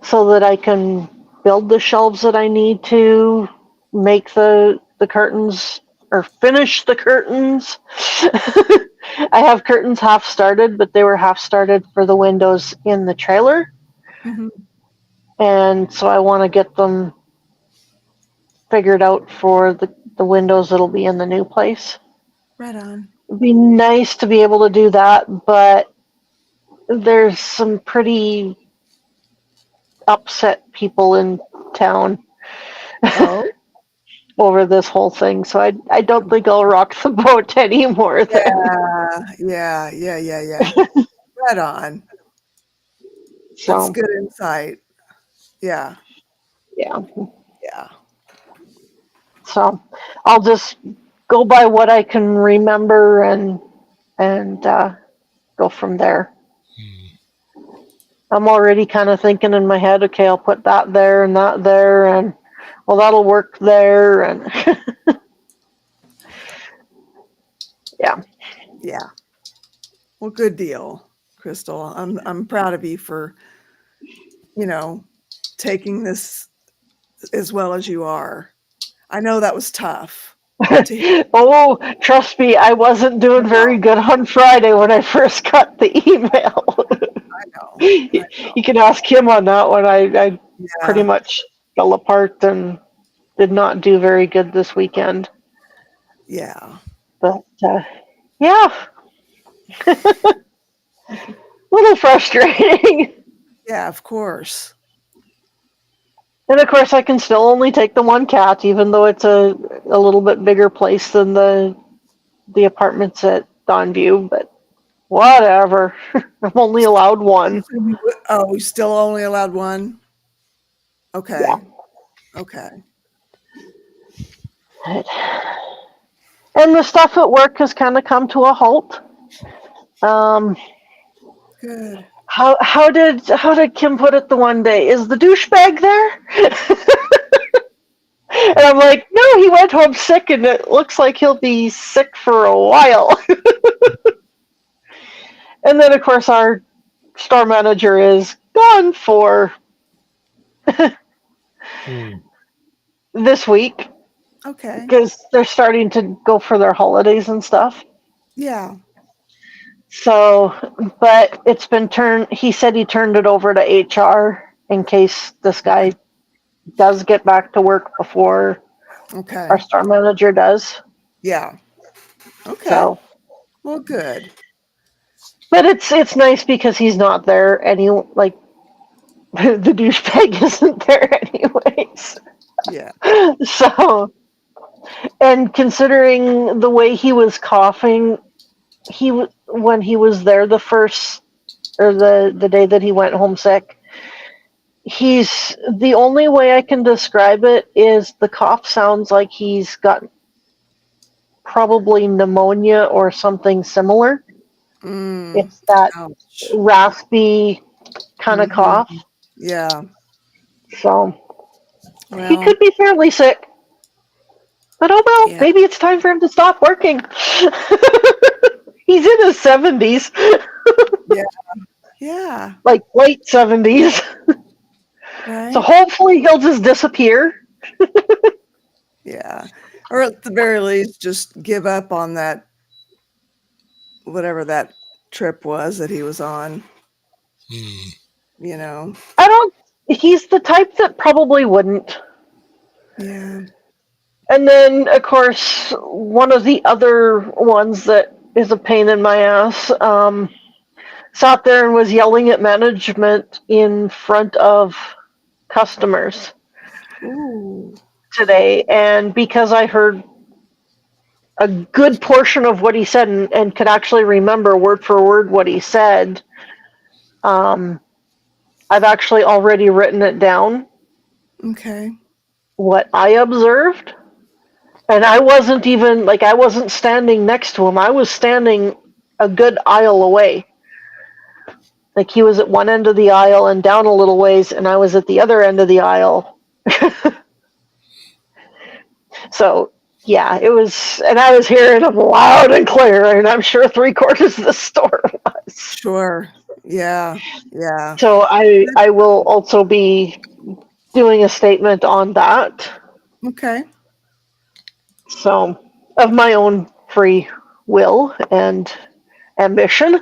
so that I can build the shelves that I need to make the curtains or finish the curtains. I have curtains half started, but they were half started for the windows in the trailer. And so I want to get them figured out for the windows that'll be in the new place. Right on. It'd be nice to be able to do that, but there's some pretty upset people in town Oh, over this whole thing, so I don't think I'll rock the boat anymore then. yeah. Right on. That's So good insight. Yeah. yeah. Yeah. So I'll just go by what I can remember and go from there. I'm already kind of thinking in my head, okay, I'll put that there and that there, and well, that'll work there, and yeah. Yeah. Well, good deal, Crystal. I'm proud of you for, taking this as well as you are. I know that was tough. Oh, trust me, I wasn't doing very good on Friday when I first got the email. I know. You can ask him on that one. I pretty Yeah. much fell apart and did not do very good this weekend. Yeah. But yeah, a little frustrating. Yeah, of course. And of course, I can still only take the one cat, even though it's a little bit bigger place than the apartments at Dawnview. But whatever, I'm only allowed one. Oh, we still only allowed one? Okay. Yeah. Okay. And the stuff at work has kind of come to a halt. Good. How did Kim put it the one day? Is the douchebag there? And I'm like, no, he went home sick, and it looks like he'll be sick for a while. And then, of course, our store manager is gone for this week Okay. because they're starting to go for their holidays and stuff. Yeah. So, but it's been turned, he said he turned it over to HR in case this guy does get back to work before Okay. our store manager does. Yeah. Okay. So, Well, good. but it's nice because he's not there like the douchebag isn't there anyways. Yeah. So, and considering the way he was coughing, when he was there the first or the day that he went home sick, he's the only way I can describe it is the cough sounds like he's got probably pneumonia or something similar. Mm. It's that Ouch. raspy kind of Mhm. cough. Yeah. So he Well, could be fairly sick. But oh well, yeah. maybe it's time for him to stop working. He's in his 70s, Yeah. Yeah. like late 70s. So Right. hopefully he'll just disappear. Yeah. Or at the very least, just give up on that, whatever that trip was that he was on, Hmm. you know? I don't. He's the type that probably wouldn't. Yeah. And then, of course, one of the other ones that is a pain in my ass sat there and was yelling at management in front of customers Ooh. today. And because I heard a good portion of what he said and could actually remember word for word what he said, I've actually already written it down, Okay. what I observed. And I wasn't even, like, I wasn't standing next to him. I was standing a good aisle away. Like, he was at one end of the aisle and down a little ways, and I was at the other end of the aisle. So, yeah, it was, and I was hearing him loud and clear, and I'm sure 3/4 of the store was. Sure. Yeah. Yeah. So I will also be doing a statement on that. Okay. So, of my own free will and ambition.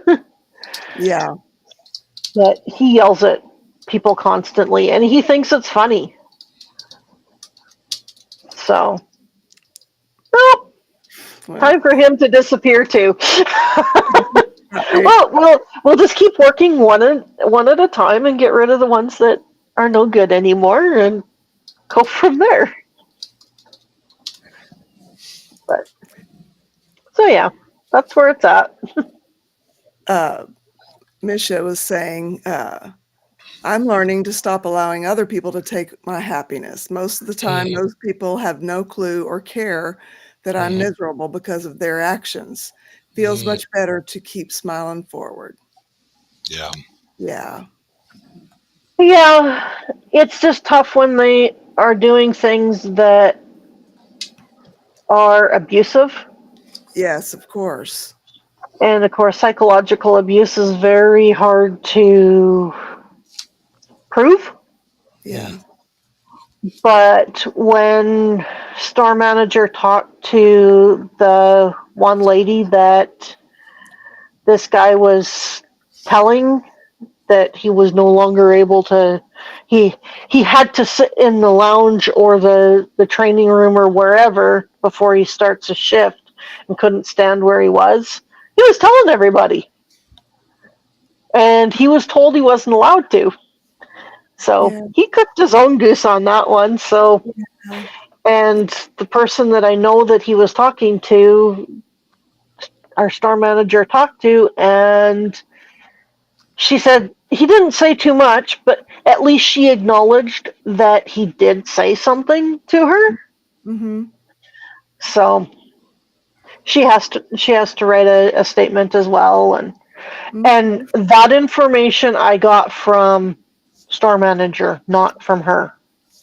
Yeah. But he yells at people constantly and he thinks it's funny. So, well, Well, time for him to disappear too. right. Well, we'll just keep working one at a time and get rid of the ones that are no good anymore and go from there. But so yeah, that's where it's at. Misha was saying, I'm learning to stop allowing other people to take my happiness. Most of the time, those people have no clue or care that I'm miserable because of their actions. Feels much better to keep smiling forward. Yeah. Yeah. Yeah, it's just tough when they are doing things that are abusive. Yes, of course. And of course, psychological abuse is very hard to prove. Yeah. But when store manager talked to the one lady that this guy was telling that he was no longer able to, he had to sit in the lounge or the training room or wherever before he starts a shift and couldn't stand where he was telling everybody. And he was told he wasn't allowed to. So Yeah. he cooked his own goose on that one. So, Yeah. and the person that I know that he was talking to, our store manager talked to, and she said he didn't say too much, but at least she acknowledged that he did say something to her. Mm-hmm. So she has to write a statement as well, and that information I got from store manager, not from her.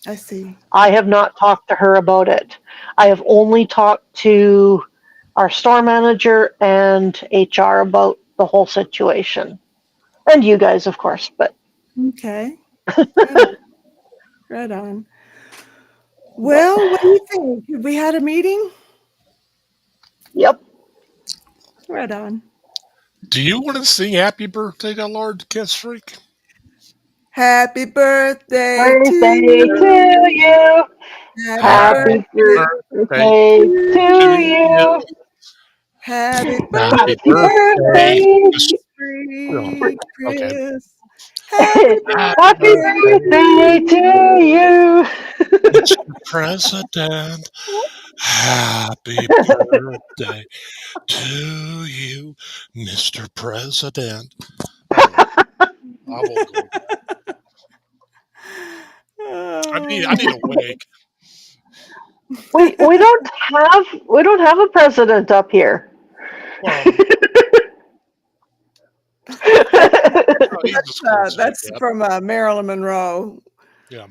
I see. I have not talked to her about it. I have only talked to our store manager and HR about the whole situation. And you guys, of course, but Okay. Right on. Right on. Well, what do you think? Have we had a meeting? yep. Right on. Do you want to sing happy birthday to Lord Kiss Freak? Happy birthday to Birthday you. to you. Happy Happy birthday Birthday birthday to to you. you. Happy Happy Happy birthday, birthday. birthday. Oh, sweet okay. Chris. Happy Happy Happy birthday. birthday to you. Mr. President. Happy birthday to you, Mr. President. Anyway, I won't go. I need a wig. We don't have a president up here. Well, no, he's as close as I That's get. from Marilyn Monroe. Yeah,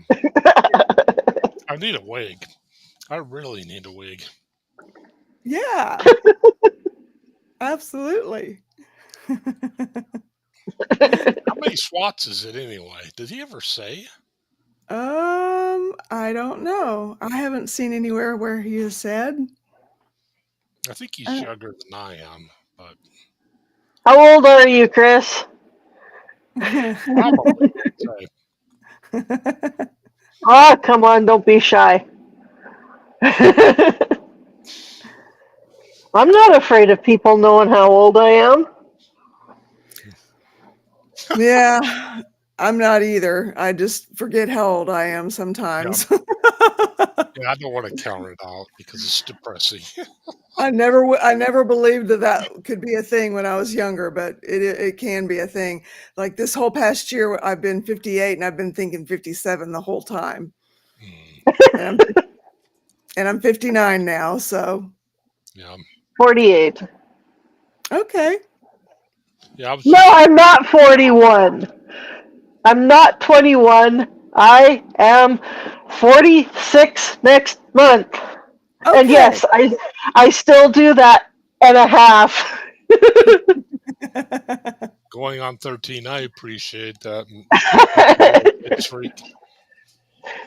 I need a wig. I really need a wig. Yeah, absolutely. How many swats is it anyway? Did he ever say? I don't know. I haven't seen anywhere where he has said. I think he's Uh, younger than I am, but How old are you, Chris? probably. I'd say. Ah, come on, don't be shy. I'm not afraid of people knowing how old I am. Yeah, I'm not either. I just forget how old I am Yeah, sometimes. yeah, I don't want to count it out because it's depressing. I never believed that could be a thing when I was younger, but it can be a thing. Like this whole past year, I've been 58 and I've been thinking 57 the whole time. Hmm, And I'm 59 now, so yeah, 48. okay. yeah. I was No, just I'm not 41. I'm not 21. I am 46 next month. And Okay. yes, I still do that and a half. going on 13. I appreciate that. It's freak.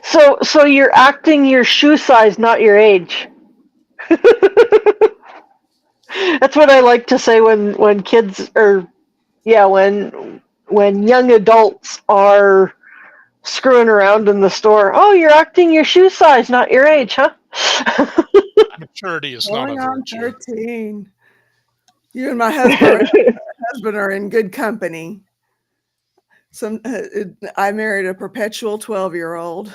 So you're acting your shoe size, not your age. That's what I like to say when kids or when young adults are screwing around in the store. Oh, you're acting your shoe size, not your age, huh? Maturity is not a Going on virtue. 13. You and my husband are in good company. I married a perpetual 12-year-old.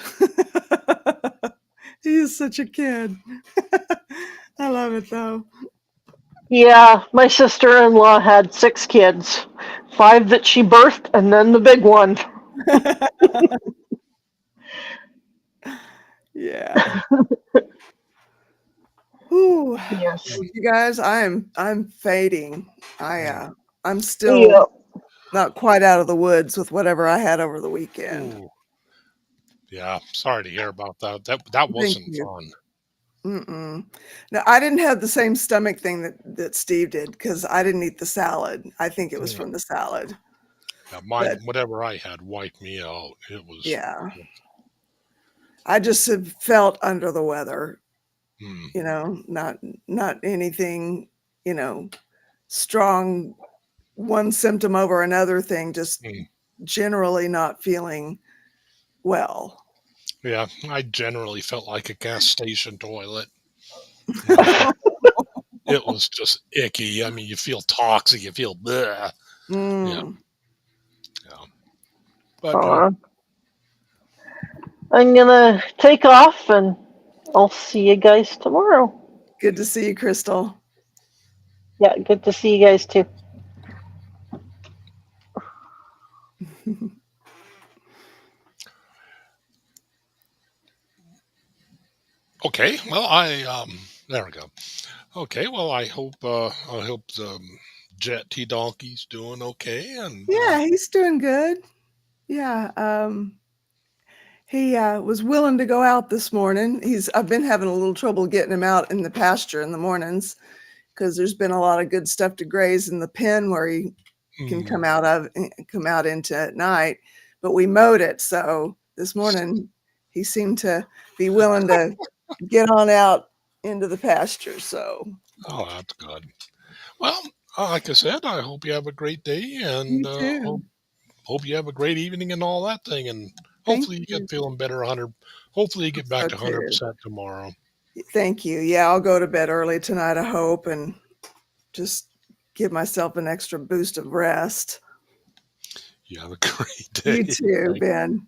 He is such a kid. I love it though. Yeah, my sister-in-law had 6 kids, 5 that she birthed, and then the big one. Yeah. Ooh, Yes. you guys, I'm fading. I'm Yeah. still not quite out of the woods with whatever I had over the weekend. Ooh, yeah. Sorry to hear about that. That Thank wasn't you. fun. Mm-mm. No, I didn't have the same stomach thing that Steve did because I didn't eat the salad. I think it was Mm, from the salad. yeah, But whatever I had wiped me out. It was. yeah, I just have felt under the weather, Mm, not anything, you know, strong, one symptom over another thing, just mm. generally not feeling well. Yeah, I generally felt like a gas station toilet. Nothing. It was just icky. I mean, you feel toxic. You feel bleh. Yeah, Mm. yeah. But I'm gonna take off and I'll see you guys tomorrow. Good to see you, Crystal. Yeah, good to see you guys too. okay. Well, there we go. Okay. Well, I hope the Jet T Donkey's doing okay, and Yeah, he's doing good. Yeah, he was willing to go out this morning. I've been having a little trouble getting him out in the pasture in the mornings because there's been a lot of good stuff to graze in the pen where he can mm, come out into at night. But we mowed it, so this morning he seemed to be willing to get on out into the pasture. So oh, that's good. Well, like I said, I hope you have a great day, and you too. hope you have a great evening and all that thing, and Thank hopefully you you. get feeling better 100. Hopefully you get back So to too. 100% tomorrow. Thank you. Yeah, I'll go to bed early tonight, I hope, and just give myself an extra boost of rest. You have a great You day. too, Ben.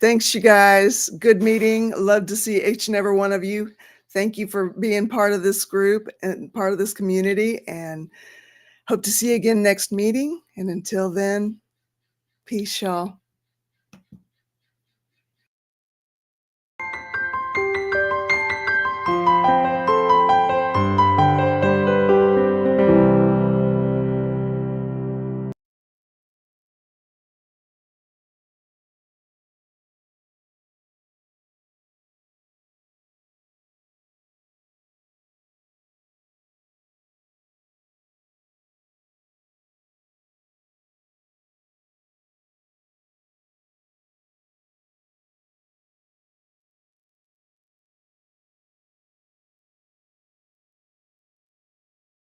Thanks, you guys. Good meeting. Love to see each and every one of you. Thank you for being part of this group and part of this community, and hope to see you again next meeting. And until then, Peace, y'all.